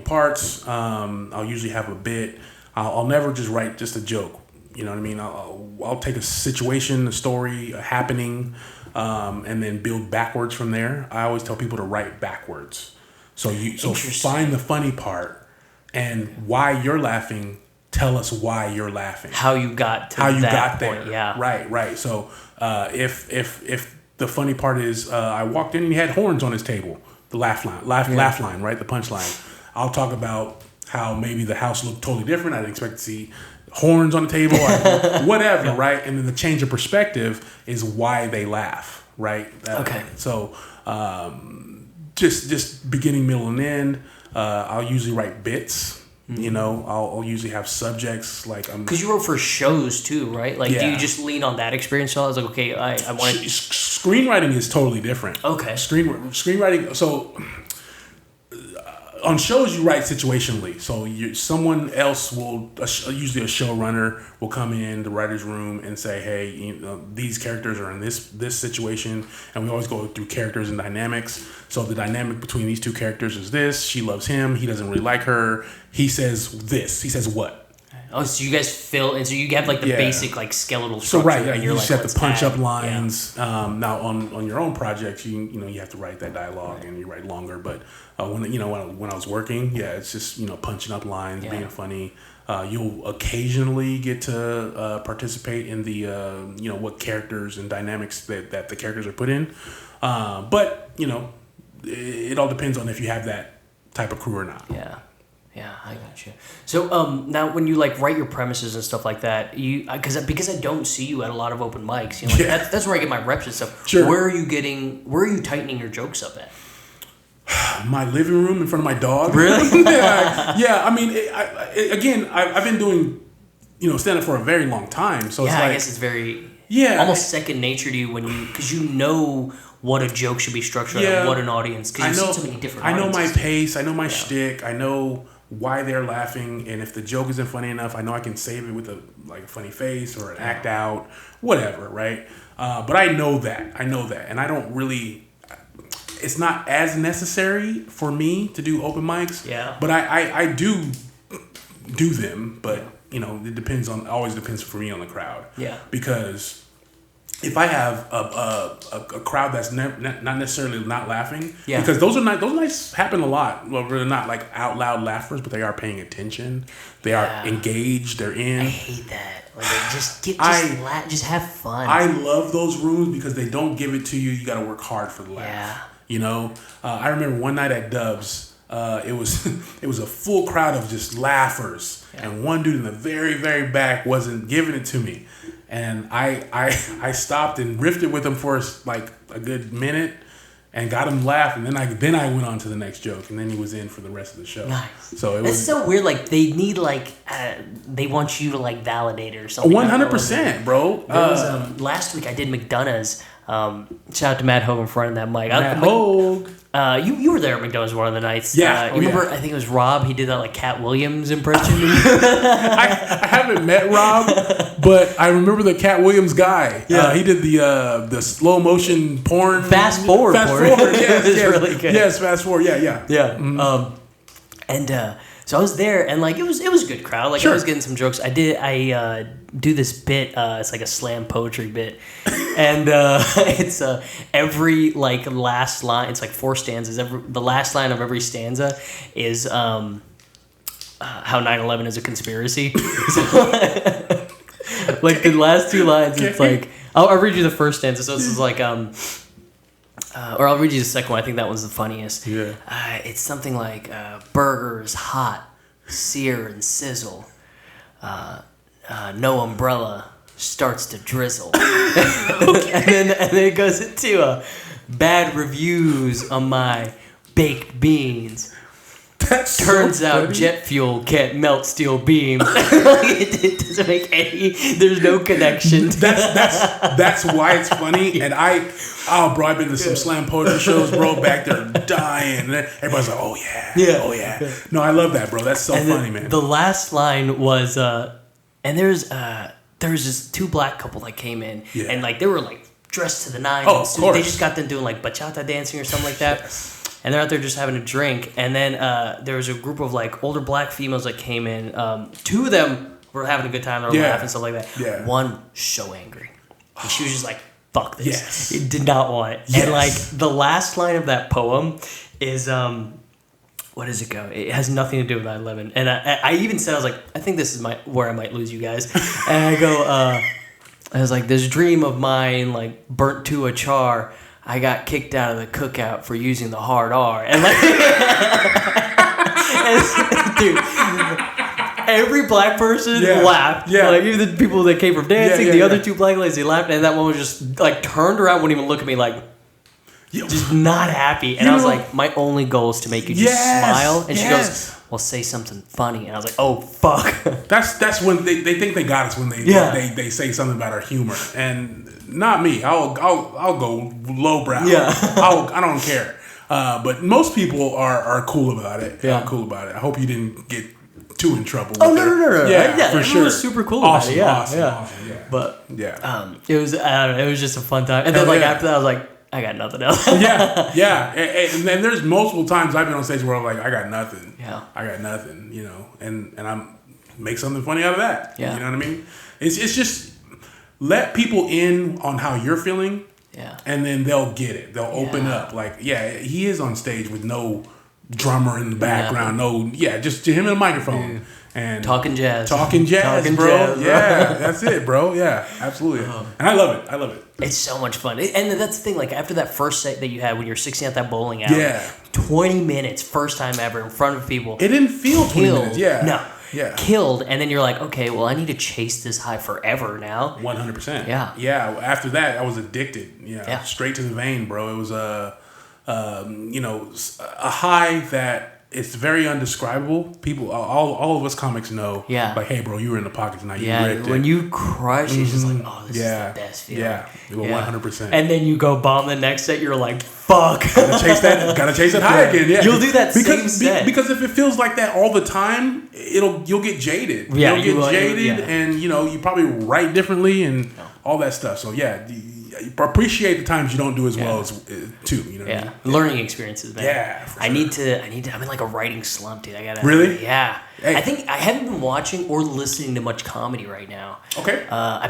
parts. I'll usually have a bit. I'll never just write just a joke. You know what I mean? I'll take a situation, a story, a happening, and then build backwards from there. I always tell people to write backwards. So find the funny part, and why you're laughing. Tell us why you're laughing. How you got to that point. There. Yeah. Right. So if the funny part is I walked in and he had horns on his table, the laugh line, right? The punchline. I'll talk about how maybe the house looked totally different. I didn't expect to see horns on the table, whatever, right? And then the change of perspective is why they laugh, right? Okay. So just beginning, middle, and end. I'll usually write bits. Mm-hmm. I'll usually have subjects like because you wrote for shows too, right? Like, do you just lean on that experience? So I was like, okay, I want to. Screenwriting is totally different. Okay. Screenwriting. So on shows you write situationally. So someone else will, usually a showrunner will come in the writer's room and say, hey, these characters are in this situation, and we always go through characters and dynamics. So the dynamic between these two characters is this: she loves him, he doesn't really like her. He says this. He says what? Oh, so you guys fill, and so you have like the basic like skeletal So structure. right, you just have to punch up lines. Yeah. Now on your own projects, you have to write that dialogue and you write longer. But when I was working, it's just punching up lines, being funny. You'll occasionally get to participate in the what characters and dynamics that the characters are put in. But it all depends on if you have that type of crew or not. Yeah, I got you. So now when you like write your premises and stuff like that, because I don't see you at a lot of open mics, that's where I get my reps and stuff. Sure. Where are you tightening your jokes up at? My living room in front of my dog. Really? Yeah. I mean, I've been doing stand up for a very long time, so it's like, I guess it's very almost second nature to you because you know what a joke should be structured and what an audience, because you've seen so many different audiences. I know my pace, I know my shtick, I know why they're laughing, and if the joke isn't funny enough, I know I can save it with a funny face or an act out, whatever, right? But I know that, and I don't really. It's not as necessary for me to do open mics. Yeah. But I do them, but it always depends for me on the crowd. Yeah. Because if I have a crowd that's not necessarily not laughing, because those nights happen a lot. Well, they're not like out loud laughers, but they are paying attention. They are engaged. They're in. I hate that. Like just have fun. I love those rooms because they don't give it to you. You got to work hard for the laugh. I remember one night at Dubs. It was a full crowd of just laughers, and one dude in the very, very back wasn't giving it to me. And I stopped and riffed it with him for like a good minute and got him laughing. Then I went on to the next joke, and then he was in for the rest of the show. Nice. So it's so weird. Like they need they want you to like validate it or something. 100%, bro. There was, last week I did McDonough's. Shout out to Matt Hogan for running that mic. Matt Hogue. You were there at McDonald's one of the nights. Yeah. You remember? I think it was Rob. He did that like Cat Williams impression. I haven't met Rob, but I remember the Cat Williams guy. Yeah. He did the slow motion porn. Fast forward. Yes, it was really good. Yes, fast forward. Yeah. Mm-hmm. So I was there, and like it was a good crowd. Like I was getting some jokes. I do this bit. It's like a slam poetry bit, and it's every like last line. It's like 4 stanzas. The last line of every stanza is how 9/11 is a conspiracy. Like the last 2 lines, it's like I'll read you the first stanza. So this is like or I'll read you the second one. I think that one's the funniest. Yeah. It's something like burgers hot, sear and sizzle. No umbrella starts to drizzle. And then it goes into bad reviews on my baked beans. Turns out jet fuel can't melt steel beams. It doesn't make any. There's no connection. That's why it's funny. And I've been to some slam poetry shows, bro. Back there dying. And everybody's like, oh yeah. No, I love that, bro. That's so funny, man. The last line was, and there's this 2 black couple that came in, and like they were like dressed to the nines. Oh, of course. They just got them doing like bachata dancing or something like that. Yes. And they're out there just having a drink. And then there was a group of like older black females that came in. 2 of them were having a good time. They were laughing and stuff like that. Yeah. One so angry. And she was just like, fuck this. Yes. It did not want it. Yes. And like the last line of that poem is, what does it go? It has nothing to do with 9/11. And I even said, I was like, I think this is where I might lose you guys. And I go, I was like, this dream of mine like burnt to a char. I got kicked out of the cookout for using the hard R. And like, dude, every black person laughed. Yeah. Like, even the people that came from dancing, the other 2 black ladies, they laughed. And that one was just like turned around, wouldn't even look at me like, just not happy. And I was like, my only goal is to make you just smile. And she goes, well, say something funny. And I was like, oh, fuck. That's when they think they got us when they say something about our humor. And not me. I'll go lowbrow. Yeah. I don't care. But most people are cool about it. Yeah. I'm cool about it. I hope you didn't get too in trouble. Oh, no. Yeah, for sure. Was super cool about it. Awesome. But it was, I don't know, it was just a fun time. And then after that, I was like, I got nothing else. Yeah. And then there's multiple times I've been on stage where I'm like, I got nothing. Yeah. I got nothing, and I'm make something funny out of that. Yeah. You know what I mean? It's just let people in on how you're feeling. Yeah. And then they'll get it. They'll open up. Like, he is on stage with no drummer in the background. Just him and a microphone. And talking jazz, bro. Yeah, that's it, bro. Yeah, absolutely. And I love it. It's so much fun. And that's the thing, like, after that first set that you had when you were 16 at that bowling alley, 20 minutes, first time ever, in front of people. It didn't feel 20 minutes, No. Yeah. Killed, and then you're like, okay, well, I need to chase this high forever now. 100%. Yeah. Yeah, after that, I was addicted. Yeah. Straight to the vein, bro. It was a high that it's very undescribable. People, all of us comics know. Yeah. Like, hey, bro, you were in the pocket tonight. You ripped when it. you crush, it's just like, oh, this is the best feeling. Yeah. 100%. And then you go bomb the next set, you're like, fuck. Gotta chase that high again. Yeah. You'll do that same set. Because if it feels like that all the time, you'll get jaded. Yeah, you'll get jaded, and you probably write differently and all that stuff. So appreciate the times you don't do as well as too. You know what I mean? Learning experiences, man. Yeah, for sure. I need to. I'm in like a writing slump, dude. I gotta. Really? Yeah. Hey. I think I haven't been watching or listening to much comedy right now. Okay. I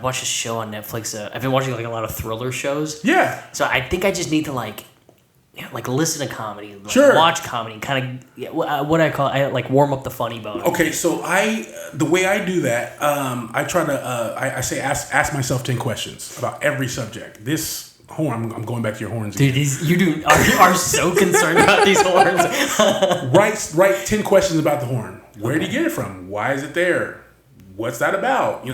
watched a show on Netflix. I've been watching like a lot of thriller shows. Yeah. So I think I just need to like listen to comedy, watch comedy, kind of what I call warm up the funny bone. Okay, so the way I do that, I try to I say ask myself 10 questions about every subject. This horn, I'm going back to your horns. Dude, you are so concerned about these horns. Write 10 questions about the horn. Where did you get it from? Why is it there? What's that about?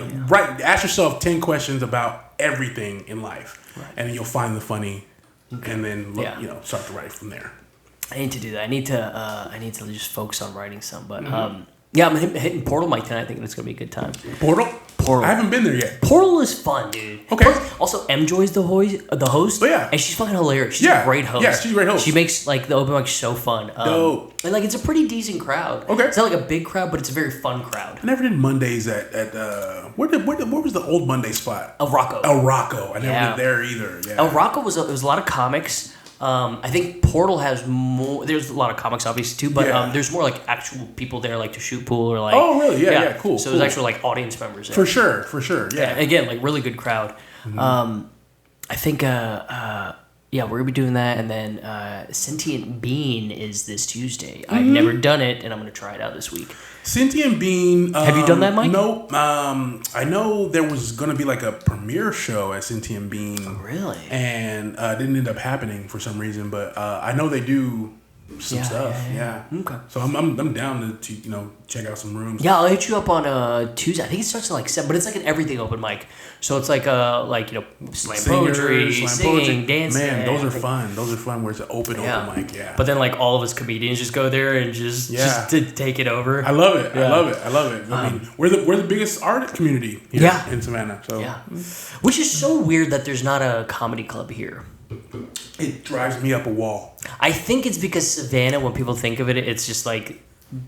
Ask yourself 10 questions about everything in life, and then you'll find the funny. And then start to write from there. I need to do that. I need to just focus on writing some. But I'm hitting Portal Mike tonight. I think it's gonna be a good time. Portal. I haven't been there yet. Portal is fun, dude. Okay. Also, M Joy's the host. Oh yeah. And she's fucking hilarious. She's a great host. Yeah, she's a great host. She makes the open mic so fun. Dope. And it's a pretty decent crowd. Okay. It's not like a big crowd, but it's a very fun crowd. I never did Mondays at where was the old Monday spot? El Rocco. I never did there either. Yeah. El Rocco was a lot of comics. I think Portal has more. There's a lot of comics, obviously, too, but there's more actual people there, to shoot pool or Oh, really? Yeah, cool. So there's actual audience members there. For sure. Yeah. Again, really good crowd. Mm-hmm. I think we're gonna be doing that, and then Sentient Bean is this Tuesday. I've never done it, and I'm gonna try it out this week. Sentient Bean. Have you done that, Mike? Nope. I know there was gonna be a premiere show at Sentient Bean. Oh, really? And didn't end up happening for some reason, but I know they do some stuff. Yeah. Okay. So I'm down to check out some rooms. Yeah, I'll hit you up on Tuesday. I think it starts at 7, but it's an everything open mic. So it's slam poetry, singing, dancing. Man, those are fun. Those are fun where it's an open mic. Yeah. But then all of us comedians just go there and just to take it over. I love it. Yeah. I love it. I mean, we're the biggest art community here in Savannah. So which is so weird that there's not a comedy club here. It drives me up a wall. I think it's because Savannah, when people think of it, it's just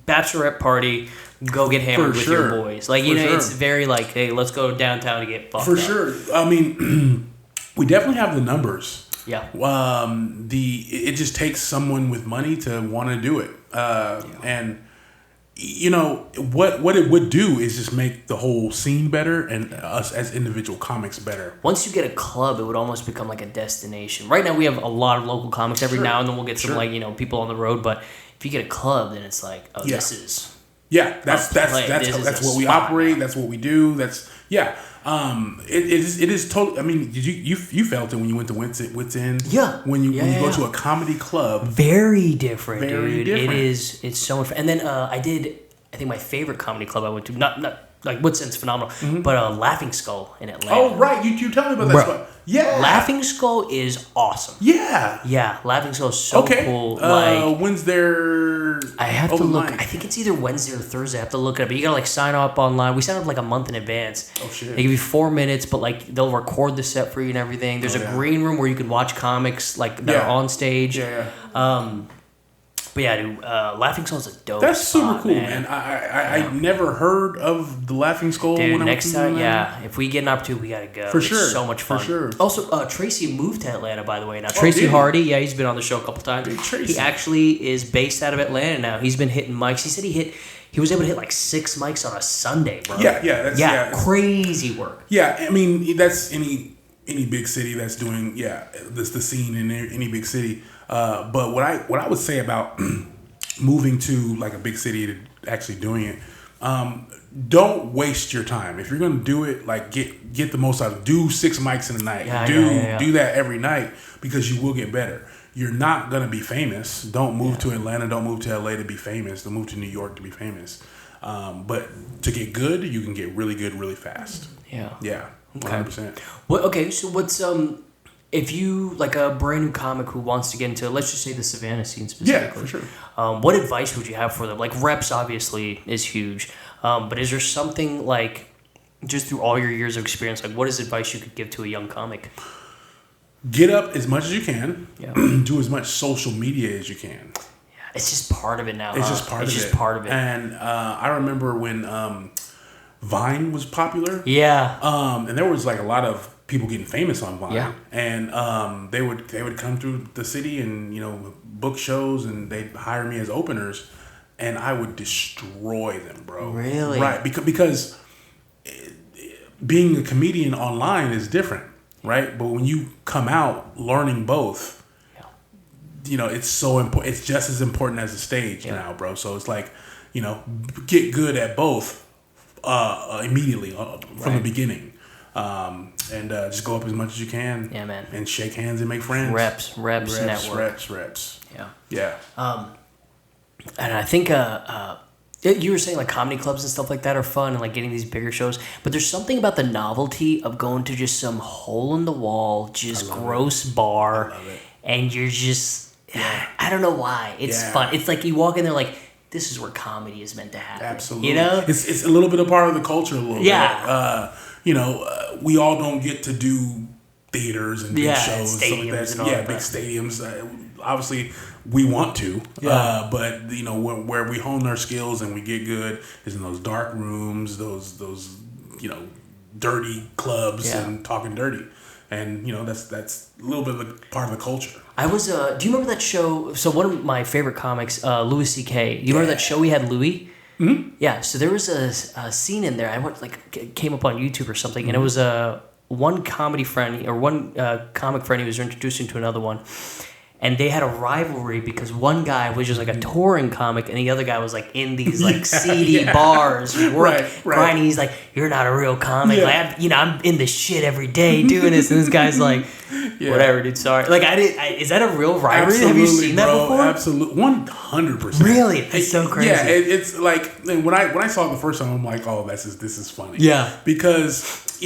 bachelorette party, go get hammered with your boys. It's very hey, let's go downtown to get fucked up. Sure. I mean, we definitely have the numbers. Yeah. It just takes someone with money to want to do it. And what it would do is just make the whole scene better and us as individual comics better. Once you get a club, it would almost become a destination. Right now we have a lot of local comics. Every now and then we'll get some people on the road, but if you get a club, then it's this is that's what we operate. That's what we do. It is totally. I mean, did you felt it when you went to Wits End? Yeah. When you go to a comedy club, very different. Dude. Different. It's so much fun. And then I think my favorite comedy club I went to, not Wits End's phenomenal, but Laughing Skull in Atlanta. Oh right, you tell me about that spot. Yeah, Laughing Skull is awesome. Yeah, Laughing Skull is so cool. When's their? I have to look. I think it's either Wednesday or Thursday. I have to look it up. But you gotta sign up online. We sign up a month in advance. Oh shit! They give you 4 minutes, but they'll record the set for you and everything. There's a green room where you can watch comics that are on stage. But yeah, dude, Laughing Skull's a dope. That's super spot, cool, man. I never heard of the Laughing Skull. Dude, when I next was time, if we get an opportunity, we gotta go. For it's sure, so much fun. For sure. Also, Tracy moved to Atlanta, by the way. Now, Tracy Hardy, he's been on the show a couple times. Dude, Tracy. He actually is based out of Atlanta now. He's been hitting mics. He said he was able to hit like 6 mics on a Sunday, bro. Yeah, crazy work. Yeah, I mean that's any big city that's doing the scene in any big city. But what I would say about moving to like a big city to actually doing it, don't waste your time. If you're gonna do it, like get the most out of it. Do 6 mics in a night. Do that every night because you will get better. You're not gonna be famous. Don't move to Atlanta. Don't move to LA to be famous. Don't move to New York to be famous. But to get good, you can get really good really fast. Yeah. 100%. Okay, so what's if you like a brand new comic who wants to get into, let's just say the Savannah scene specifically. Yeah, for sure. What advice would you have for them? Like reps obviously is huge, but is there something like just through all your years of experience, like what is advice you could give to a young comic? Get up as much as you can. Yeah. Do as much social media as you can. Yeah, it's just part of it now. It's just part of it. And I remember when Vine was popular. Yeah. And there was like a lot of people getting famous on Vine. Yeah. And they would come through the city and book shows and they'd hire me as openers, and I would destroy them, bro. Really? Right. Because being a comedian online is different. Right, but when you come out learning both, it's so important. It's just as important as the stage now, bro. So it's like, get good at both immediately from the beginning, and just go up as much as you can. Yeah, man. And shake hands and make friends. Reps, network. Reps. Yeah. And I think you were saying like comedy clubs and stuff like that are fun and like getting these bigger shows, but there's something about the novelty of going to just some hole in the wall, just gross bar, and you're just, I don't know why. It's fun. It's like you walk in there like, this is where comedy is meant to happen. Absolutely. It's a little bit of part of the culture a little bit. Yeah. We all don't get to do theaters and big shows. Stadiums and all that. Big stadiums. Obviously, we want to, but where we hone our skills and we get good is in those dark rooms, those dirty clubs and talking dirty, and that's a little bit of a part of the culture. I was. Do you remember that show? So one of my favorite comics, Louis C.K. You remember that show we had Louis? Mm-hmm. Yeah. So there was a scene in there. I went came up on YouTube or something, and it was one comedy friend or one comic friend he was introducing to another one. And they had a rivalry because one guy was just like a touring comic and the other guy was like in these like seedy bars, grinding. He's like, "You're not a real comic. Like, I'm in this shit every day doing this." And this guy's like, "Whatever, dude. Sorry." Like, is that a real rivalry? Absolutely, have you seen that before? Absolutely, 100%. Really, it's so crazy. Yeah, it's like when I saw it the first time, I'm like, "Oh, this is funny." Yeah, because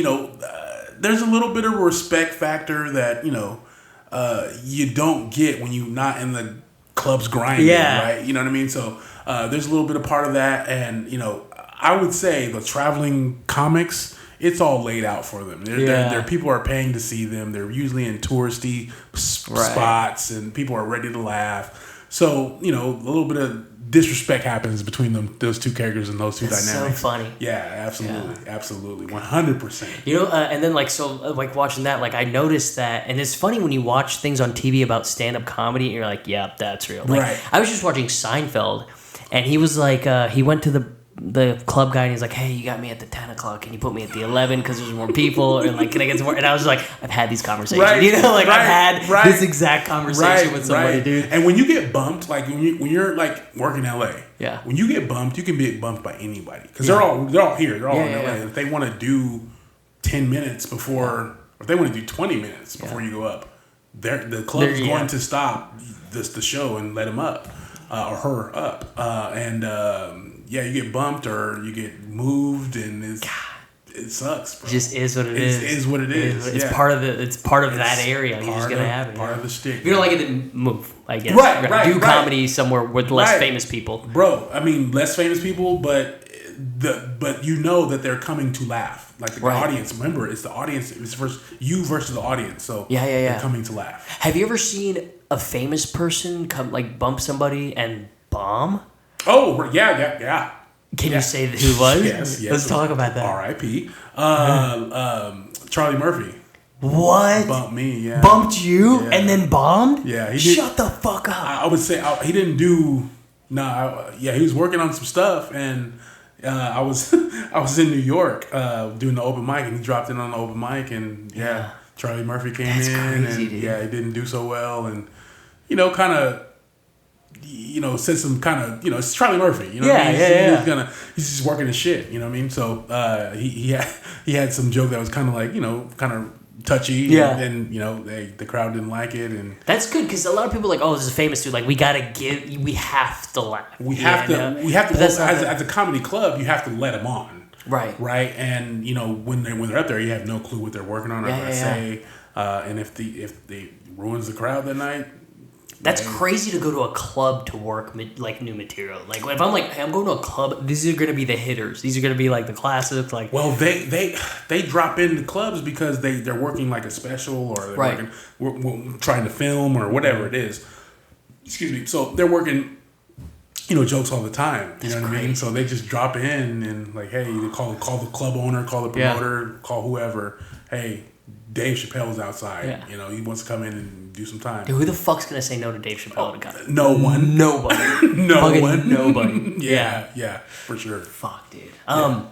there's a little bit of a respect factor that you don't get when you're not in the clubs grinding, right? You know what I mean? So there's a little bit of part of that, and I would say the traveling comics, it's all laid out for them. They're people are paying to see them. They're usually in touristy spots, and people are ready to laugh. So a little bit of disrespect happens between those two characters and those two dynamics. So funny. Yeah, absolutely, 100%. And then like watching that, like I noticed that, and it's funny when you watch things on TV about stand-up comedy, and you're like, yeah, that's real. Like, right. I was just watching Seinfeld, and he was like, he went to the club guy and he's like, "Hey, you got me at the 10 o'clock. Can you put me at the 11 because there's more people? And like, can I get some more?" And I was like, I've had these conversations. I've had this exact conversation with somebody, dude. And when you get bumped, like when you're like working LA, when you get bumped, you can be bumped by anybody because they're all here. They're all in LA. If they want to do 10 minutes before, or if they want to do 20 minutes before you go up, the club's going to stop the show and let him up or her up, you get bumped or you get moved, and it sucks, bro. It just is what it is. It is what it is. It's part of that area. You're just gonna have it. Part of the stick. If you don't like it, then move. I guess. Right. Do comedy somewhere with less famous people, bro. I mean, less famous people, but that they're coming to laugh. Like the audience. Remember, it's the audience. It's you versus the audience. So they're coming to laugh. Have you ever seen a famous person come like bump somebody and bomb? Oh, yeah. Can you say who it was? Yes. Let's talk about that. R.I.P. Charlie Murphy. What? Bumped me, yeah. Bumped you Yeah. and then bombed? Yeah, he did. Shut the fuck up. I would say he didn't do. He was working on some stuff, and I was in New York doing the open mic, and he dropped in on the open mic, and Charlie Murphy came That's in, crazy, and dude. he didn't do so well, and kind of. Said some kind of, it's Charlie Murphy. You know what I mean? He's just working his shit. You know what I mean? So he had some joke that was kind of like, kind of touchy. Yeah. And the crowd didn't like it, and that's good because a lot of people are like, oh, this is a famous dude. Like we have to laugh. We have to. As a comedy club, you have to let them on. Right. Right. And when they're up there, you have no clue what they're working on or what to say. And if they ruins the crowd that night. That's crazy to go to a club to work like new material. Like if I'm like, hey, I'm going to a club, these are going to be the hitters. These are going to be like the classics. Like, well, they drop into clubs because they're working like a special or they're working, trying to film or whatever it is. Excuse me. So they're working, jokes all the time. You know what I mean? So they just drop in and like, hey, you call the club owner, call the promoter, call whoever. Hey, Dave Chappelle's outside. Yeah. He wants to come in and do some time. Dude, who the fuck's gonna say no to Dave Chappelle to come? No one. Nobody. Nobody. Yeah, for sure. Fuck, dude. And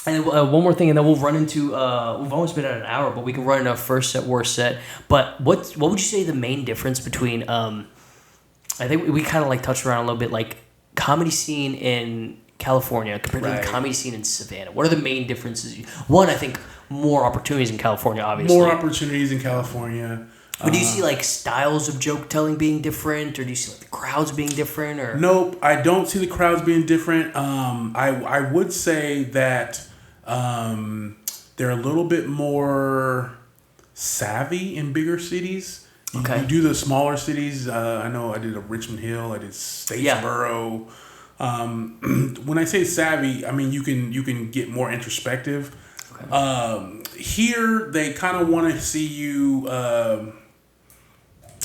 then, one more thing, and then we'll run into. We've almost been at an hour, but we can run into a first set, worst set. But what would you say the main difference between? I think we kind of like touched around a little bit, like comedy scene in California compared to the comedy scene in Savannah. What are the main differences? One, I think more opportunities in California, obviously. More opportunities in California. But do you see like styles of joke telling being different, or do you see like the crowds being different? Or nope, I don't see the crowds being different. I would say that they're a little bit more savvy in bigger cities. Okay. You do the smaller cities. I know I did a Richmond Hill. I did Statesboro. When I say savvy, I mean you can get more introspective. Okay. Here they kind of want to see you.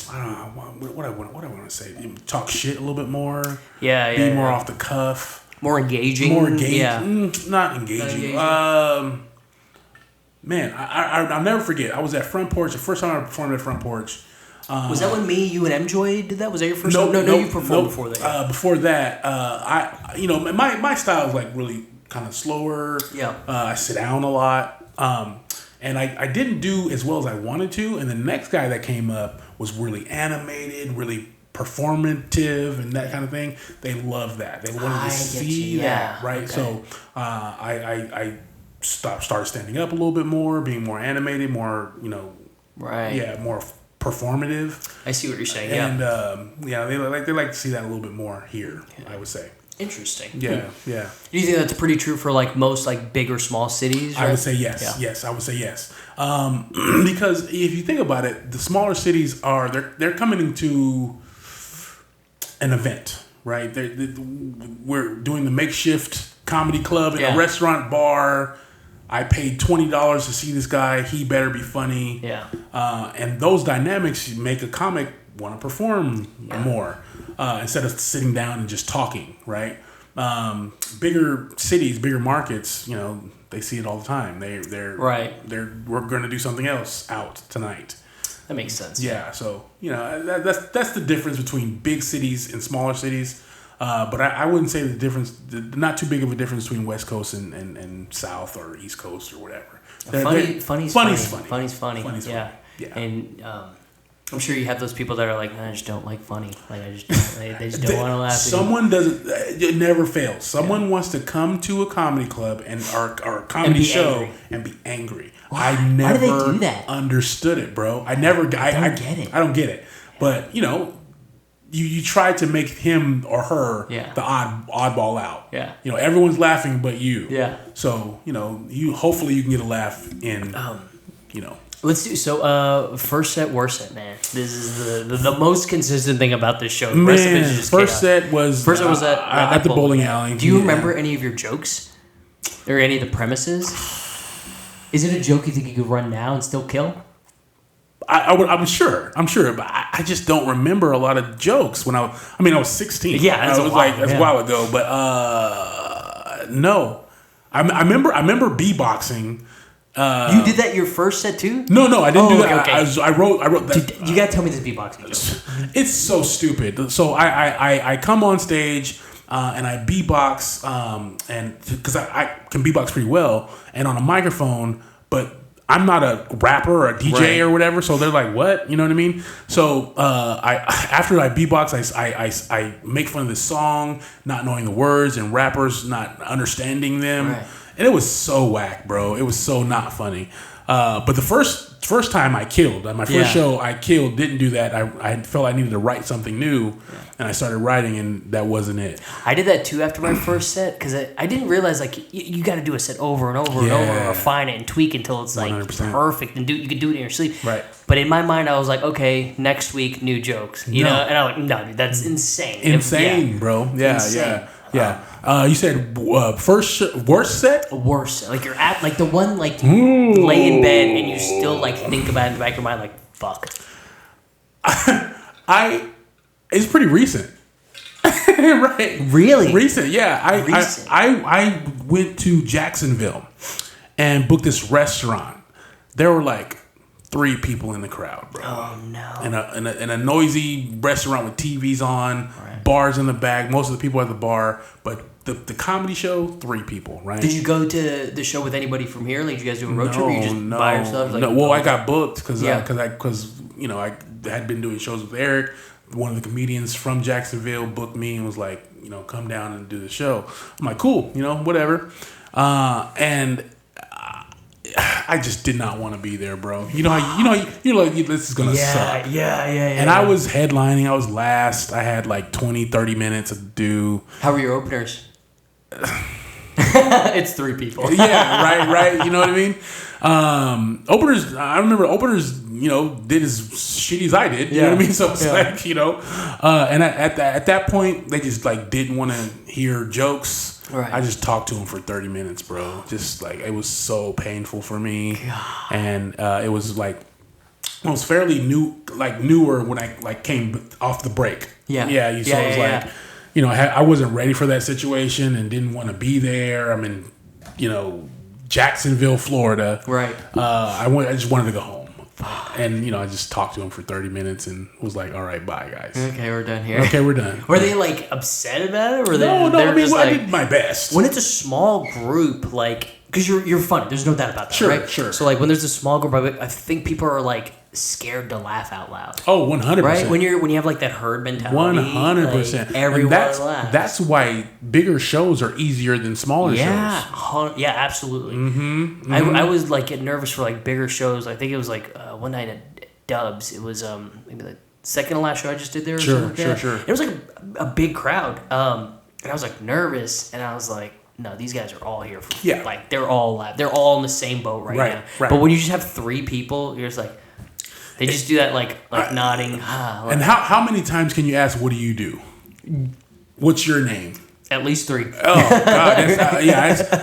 I don't know what I want to say. Talk shit a little bit more. Be more off the cuff. More engaging. Yeah. Not engaging. Man, I'll never forget. I was at Front Porch. The first time I performed at Front Porch. Was that when you and MJoy did that? Was that your first time? No, you performed before that. Before that, my style is like really kind of slower. Yeah. I sit down a lot. And I didn't do as well as I wanted to. And the next guy that came up was really animated, really performative, and that kind of thing. They loved that. They wanted to see that, right? Okay. So I started standing up a little bit more, being more animated, more more performative. I see what you're saying. And they like to see that a little bit more here. I would say. Interesting. Yeah. Do you think that's pretty true for like most like big or small cities? Right? I would say yes. Yeah. Yes, I would say yes. Because if you think about it, the smaller cities they're coming into an event, right? We're doing the makeshift comedy club in a restaurant bar. I paid $20 to see this guy. He better be funny. Yeah. And those dynamics make a comic want to perform more. Instead of sitting down and just talking, right? Bigger cities, bigger markets, they see it all the time. We're going to do something else out tonight. That makes sense. Yeah. So that's the difference between big cities and smaller cities. But I wouldn't say the difference. Not too big of a difference between West Coast and South or East Coast or whatever. Funny's funny. Yeah. And I'm sure you have those people that are like, I just don't like funny. Like they just don't want to laugh. Someone doesn't. It never fails. Someone wants to come to a comedy club and our comedy show and be angry. Why? I never Why do they do that? Understood it, bro. I don't get it. I don't get it. But you try to make him or her the oddball out. Yeah. Everyone's laughing but you. Yeah. So hopefully you can get a laugh in. Let's do first set, worst set, man. This is the most consistent thing about this show. The rest of it is just first set was at the bowling alley. Do you remember any of your jokes or any of the premises? Is it a joke you think you could run now and still kill? I'm sure, but I just don't remember a lot of jokes when I was 16. Yeah, that's a while ago. But no, I remember beatboxing. You did that your first set too? No, I didn't do that. Okay. I wrote that. Dude, you gotta tell me this beatboxing joke. It's so stupid. So I come on stage. And I beatbox, and because I can beatbox pretty well, and on a microphone, but I'm not a rapper or a DJ or whatever, so they're like, "What?" You know what I mean? So after I beatbox, I make fun of this song, not knowing the words, and rappers not understanding them, and it was so whack, bro. It was so not funny. But the first time I killed, my first show I killed, didn't do that. I felt I needed to write something new, and I started writing, and that wasn't it. I did that too after my first set, because I didn't realize like you got to do a set over and over and over, and refine it and tweak until it's like 100%. Perfect, and you can do it in your sleep. Right. But in my mind, I was like, okay, next week new jokes, you know, and I'm like, no, dude, that's insane. Insane, bro. Yeah, insane. Yeah. You said worst set? Worst set. Like you're at like the one like you lay in bed and you still like think about it in the back of your mind like fuck. It's pretty recent. Right. Really? Recent, yeah. I went to Jacksonville and booked this restaurant. There were like 3 people in the crowd, bro. Oh no. In a noisy restaurant with TVs on, bars in the back, most of the people at the bar, but the comedy show, 3 people, right? Did you go to the show with anybody from here? Like, did you guys do a road trip, or you just by yourself? Like, no. Well, I got booked because I had been doing shows with Eric. One of the comedians from Jacksonville booked me and was like, come down and do the show. I'm like, cool, whatever. And I just did not want to be there, bro. You're like, this is gonna suck. Yeah. And I was headlining. I was last. I had like 20, 30 minutes to do. How were your openers? It's 3 people. Yeah, right. You know what I mean? Openers. I remember openers. Did as shitty as I did. You know what I mean? So it's like, and at that point, they just like didn't want to hear jokes. Right. I just talked to him for 30 minutes, bro. Just like it was so painful for me, and it was like it was fairly newer when I like came off the break. Yeah. So it was like. I wasn't ready for that situation and didn't want to be there. I'm in, Jacksonville, Florida. Right. I just wanted to go home. And, I just talked to him for 30 minutes and was like, all right, bye, guys. Okay, we're done here. Okay, we're done. Were they, like, upset about it? Or No, I did my best. When it's a small group, like, because you're funny. There's no doubt about that, right? Sure. So, like, when there's a small group, I think people are, like, scared to laugh out loud. Oh, 100%. Right? When you have like that herd mentality. 100%. Like, everyone laughs. That's why bigger shows are easier than smaller shows. Yeah, absolutely. Mm-hmm. I was like getting nervous for like bigger shows. I think it was like one night at Dubs. It was maybe the second to last show I just did there. Sure. It was like a big crowd. And I was like nervous, and I was like, no, these guys are all here for like they're all They're all in the same boat right now. Right. But when you just have 3 people, you're just like. They just do that like nodding. And how many times can you ask, what do you do? What's your name? At least 3. Oh God,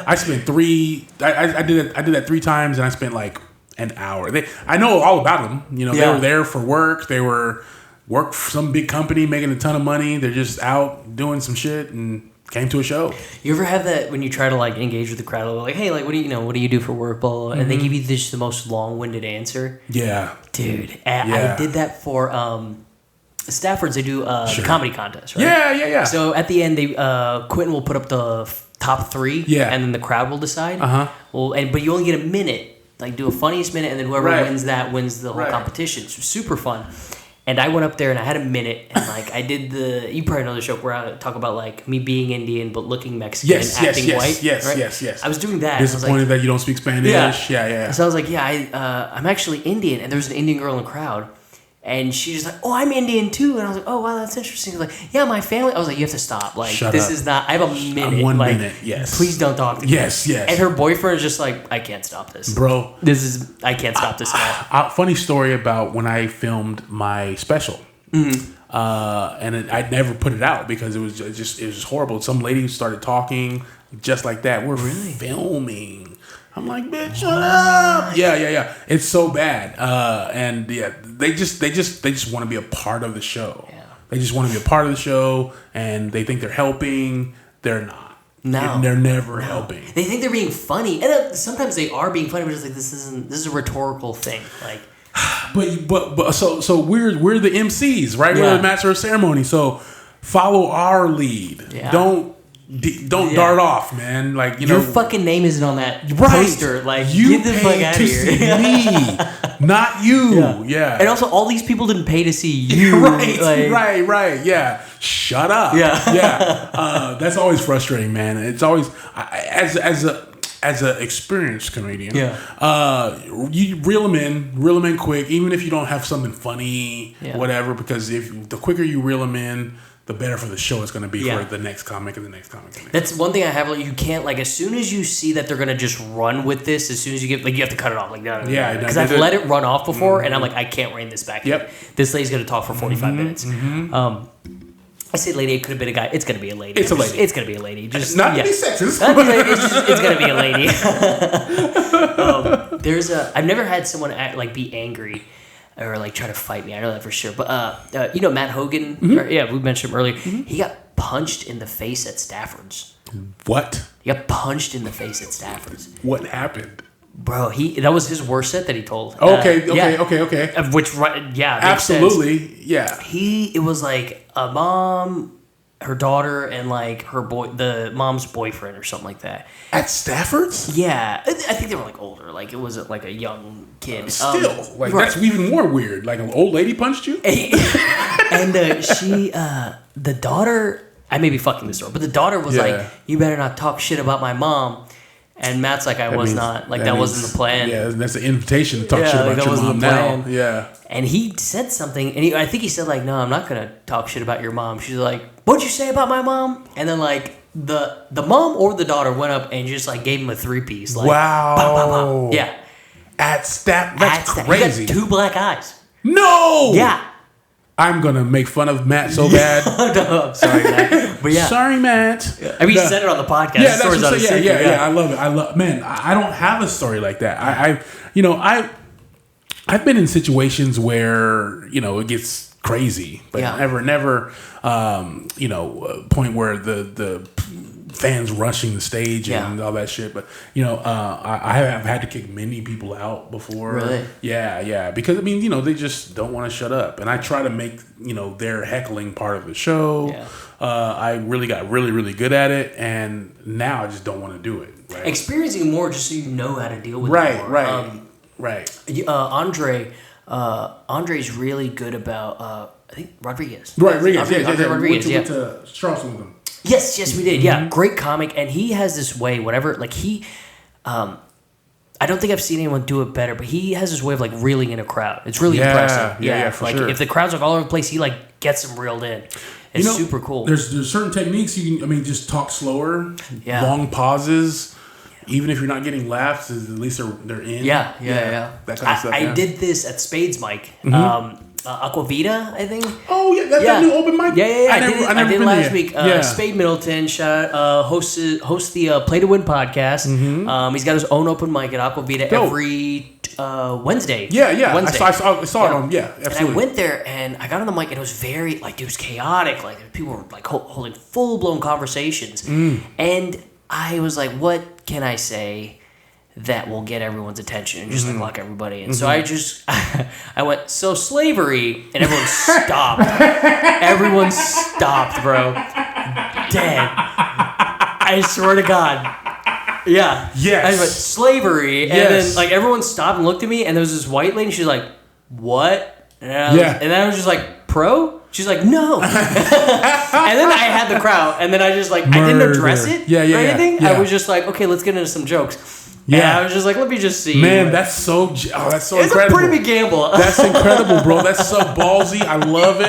I spent 3. I did that 3 times, and I spent like an hour. I know all about them. They were there for work. They worked for some big company, making a ton of money. They're just out doing some shit and came to a show. You ever have that when you try to like engage with the crowd? Like, hey, like what do you do for work? Blah, blah, blah, and they give you just the most long-winded answer. Yeah, dude. I did that for Stafford's. They do the comedy contest, right? Yeah. So at the end, they Quentin will put up the top 3, and then the crowd will decide. Well, but you only get a minute. Like do a funniest minute, and then whoever wins that wins the whole competition. It's super fun. And I went up there and I had a minute, and like I did you probably know the show where I talk about like me being Indian but looking Mexican and acting white. Yes. I was doing that. Disappointed that you don't speak Spanish. Yeah. So I was like, I'm actually Indian, and there's an Indian girl in the crowd, and she's just like, oh, I'm Indian too, and I was like, oh wow, that's interesting. Like, yeah, my family. I was like, you have to stop. Like, this is not. I have a minute. 1 like, minute. Yes. Please don't talk to me. Yes. And her boyfriend is just like, I can't stop this, bro. I can't stop this at all. Funny story about when I filmed my special. Mm-hmm. I never put it out because it was just horrible. Some lady started talking just like that. We're filming I'm like, bitch, shut up. Yeah. It's so bad. And yeah, they just want to be a part of the show. Yeah. They just want to be a part of the show, and they think they're helping. They're not. No, they're never helping. They think they're being funny, and sometimes they are being funny, but it's like this is a rhetorical thing. Like, but so we're the MCs, right? Yeah. We're the master of ceremony. So follow our lead. Yeah. Don't dart off, man. Like, your fucking name isn't on that poster. Like, you get the fuck out of here. Me, not you. Yeah. And also, all these people didn't pay to see you. Right. Yeah. Shut up. Yeah. That's always frustrating, man. It's always as an experienced comedian. Yeah. You reel them in quick, even if you don't have something funny, whatever. Because if the quicker you reel them in, the better for the show it's going to be for the next comic and the next comic. That's one thing I have. Like, you can't, like, as soon as you see that they're going to just run with this, as soon as you get, like, you have to cut it off. Like, no. Because I've let it run off before, and I'm like, I can't rein this back. Yep. This lady's going to talk for 45 minutes. Mm-hmm. I say lady, it could have been a guy. It's going to be a lady. It's a lady. It's going to be a lady. Just not to be sexist. It's going to be a lady. I've never had someone be angry or like try to fight me. I know that for sure. But Matt Hogan. We mentioned him earlier. Mm-hmm. He got punched in the face at Stafford's. What? He got punched in the face at Stafford's. What happened? Bro, that was his worst set that he told. Okay. Which, absolutely, makes sense. Yeah. It was like a mom, her daughter, and like the mom's boyfriend or something like that. At Stafford's? Yeah, I think they were like older. Like, it wasn't like a young kid. That's even more weird. Like, an old lady punched you? And the daughter, I may be fucking this story, but the daughter was like, "You better not talk shit about my mom." And Matt's like, that wasn't the plan. Yeah, that's an invitation to talk shit about your mom now. Yeah. And he said something, and I think he said, like, no, I'm not going to talk shit about your mom. She's like, what'd you say about my mom? And then, like, the mom or the daughter went up and just, like, gave him a 3-piece. Like, wow. Bah, bah, bah. Yeah. That's crazy. He got 2 black eyes. No! Yeah. I'm going to make fun of Matt so bad. No, I'm sorry, Matt. But yeah. Sorry, Matt. Yeah. I mean, he said it on the podcast. Yeah, that's what I'm saying. Yeah. I love it. Man, I don't have a story like that. I've been in situations where, it gets crazy, but never, a point where the fans rushing the stage and all that shit. But, I have had to kick many people out before. Really? Yeah. Because, I mean, they just don't want to shut up. And I try to make, their heckling part of the show. Yeah. I really got really, really good at it. And now I just don't want to do it. Right? Experiencing more just so you know how to deal with it more. Right. Andre's really good about, I think, Rodriguez. Rodriguez, Rodriguez, went to Charleston with him. Yes, we did. Yeah, great comic, and he has this way. Whatever, like I don't think I've seen anyone do it better, but he has this way of like reeling in a crowd. It's really impressive. Yeah, for like sure. If the crowd's like all over the place, he like gets them reeled in. It's super cool. There's certain techniques you can. I mean, just talk slower. Yeah. Long pauses. Even if you're not getting laughs, at least they're in. Yeah. That kind of stuff. I did this at Spades Mike. Mm-hmm. Aquavita, I think. Oh yeah, that new open mic. Yeah. I did last week. Spade Middleton hosts the Play to Win podcast. Mm-hmm. He's got his own open mic at Aquavita every Wednesday. Yeah. Wednesday. I saw it on. Yeah, absolutely. And I went there and I got on the mic and it was very it was chaotic. Like people were like holding full blown conversations, and I was like, what can I say that will get everyone's attention and just like lock everybody in? So I went, so slavery, and everyone stopped. Everyone stopped, bro. Dead. I swear to God. Yeah. Yes. I went, slavery, and then like everyone stopped and looked at me, and there was this white lady, she's like, what? And then I was just like, pro? She's like, no. And then I had the crowd, and then I just like, I didn't address it or anything. I was just like, okay, let's get into some jokes. Yeah, and I was just like, let me just see. Man, that's so incredible. It's a pretty big gamble. That's incredible, bro. That's so ballsy. I love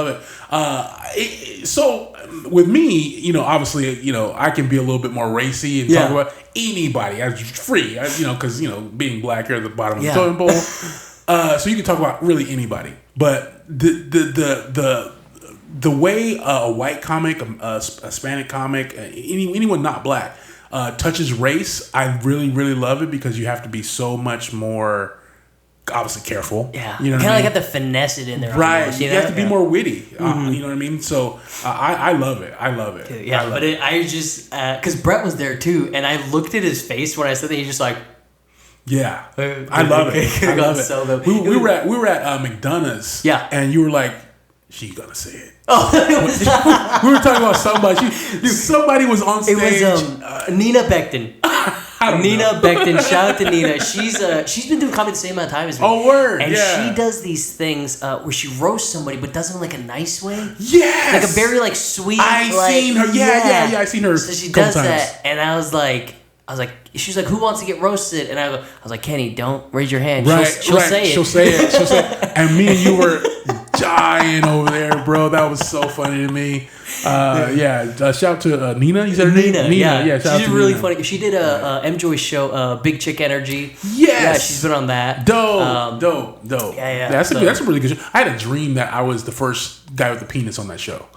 it. So with me, obviously, I can be a little bit more racy and talk about anybody. I'm free, because being black, you're at the bottom of the totem pole. So you can talk about really anybody. But the way a white comic, a Hispanic comic, anyone not black, touches race, I really, really love it because you have to be so much more obviously careful. Yeah. You know, kind of like have to finesse it in there. Right. Almost, you have to be more witty. You know what I mean? So I love it. I love it. Yeah. I just because Brett was there too, and I looked at his face when I said that. He's just like. Yeah, I love it. I love it. So we were at McDonough's. Yeah, and you were like, "She's gonna say it." Oh, we were talking about somebody. Somebody was on stage. It was Nina Becton. Nina Becton. Shout out to Nina. She's been doing comedy the same amount of time as me. Oh, word! And yeah. she does these things where she roasts somebody, but does it in like a nice way. Yes, like a very like sweet. Seen her. Yeah. I seen her. So she does that, and I was like, she's like, who wants to get roasted? And I was like, Kenny, don't raise your hand. Right, she'll say it. She'll say it. And me and you were dying over there, bro. That was so funny to me. Shout out to Nina. You said her name? Nina. Yeah. She's really funny. She did a M Joy show, Big Chick Energy. Yes. Yeah, she's been on that. Dope. Yeah. That's a really good show. I had a dream that I was the first guy with a penis on that show.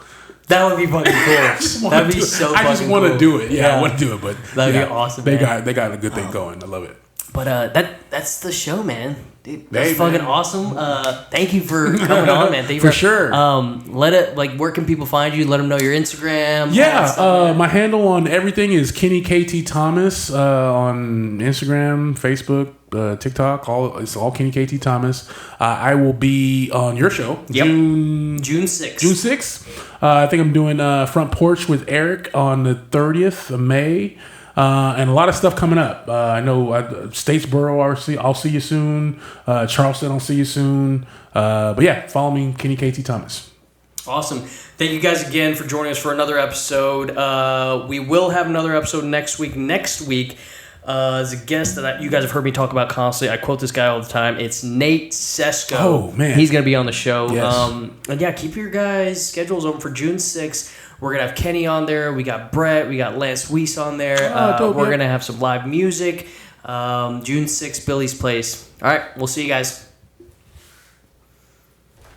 That would be fucking cool. That'd be so fucking cool. I just want to do it. Yeah, I want to do it, but that'd be awesome. They got a good thing going. I love it. But that's the show, man. Dude, that's fucking awesome. Thank you for coming on, man. Thank you for sure. Where can people find you? Let them know your Instagram. Yeah, my handle on everything is Kenny KT Thomas on Instagram, Facebook, TikTok. It's all Kenny KT Thomas. I will be on your show June 6th. June 6th. I think I'm doing Front Porch with Eric on the 30th of May. And a lot of stuff coming up. I know Statesboro, I'll see you soon. Charleston, I'll see you soon. But yeah, follow me, Kenny KT Thomas. Awesome. Thank you guys again for joining us for another episode. We will have another episode next week. Next week, as a guest that you guys have heard me talk about constantly. I quote this guy all the time. It's Nate Sesko. Oh, man. He's going to be on the show. Yes. And yeah, keep your guys' schedules open for June 6th. We're going to have Kenny on there. We got Brett. We got Lance Weiss on there. We're going to have some live music. June 6th, Billy's Place. All right. We'll see you guys.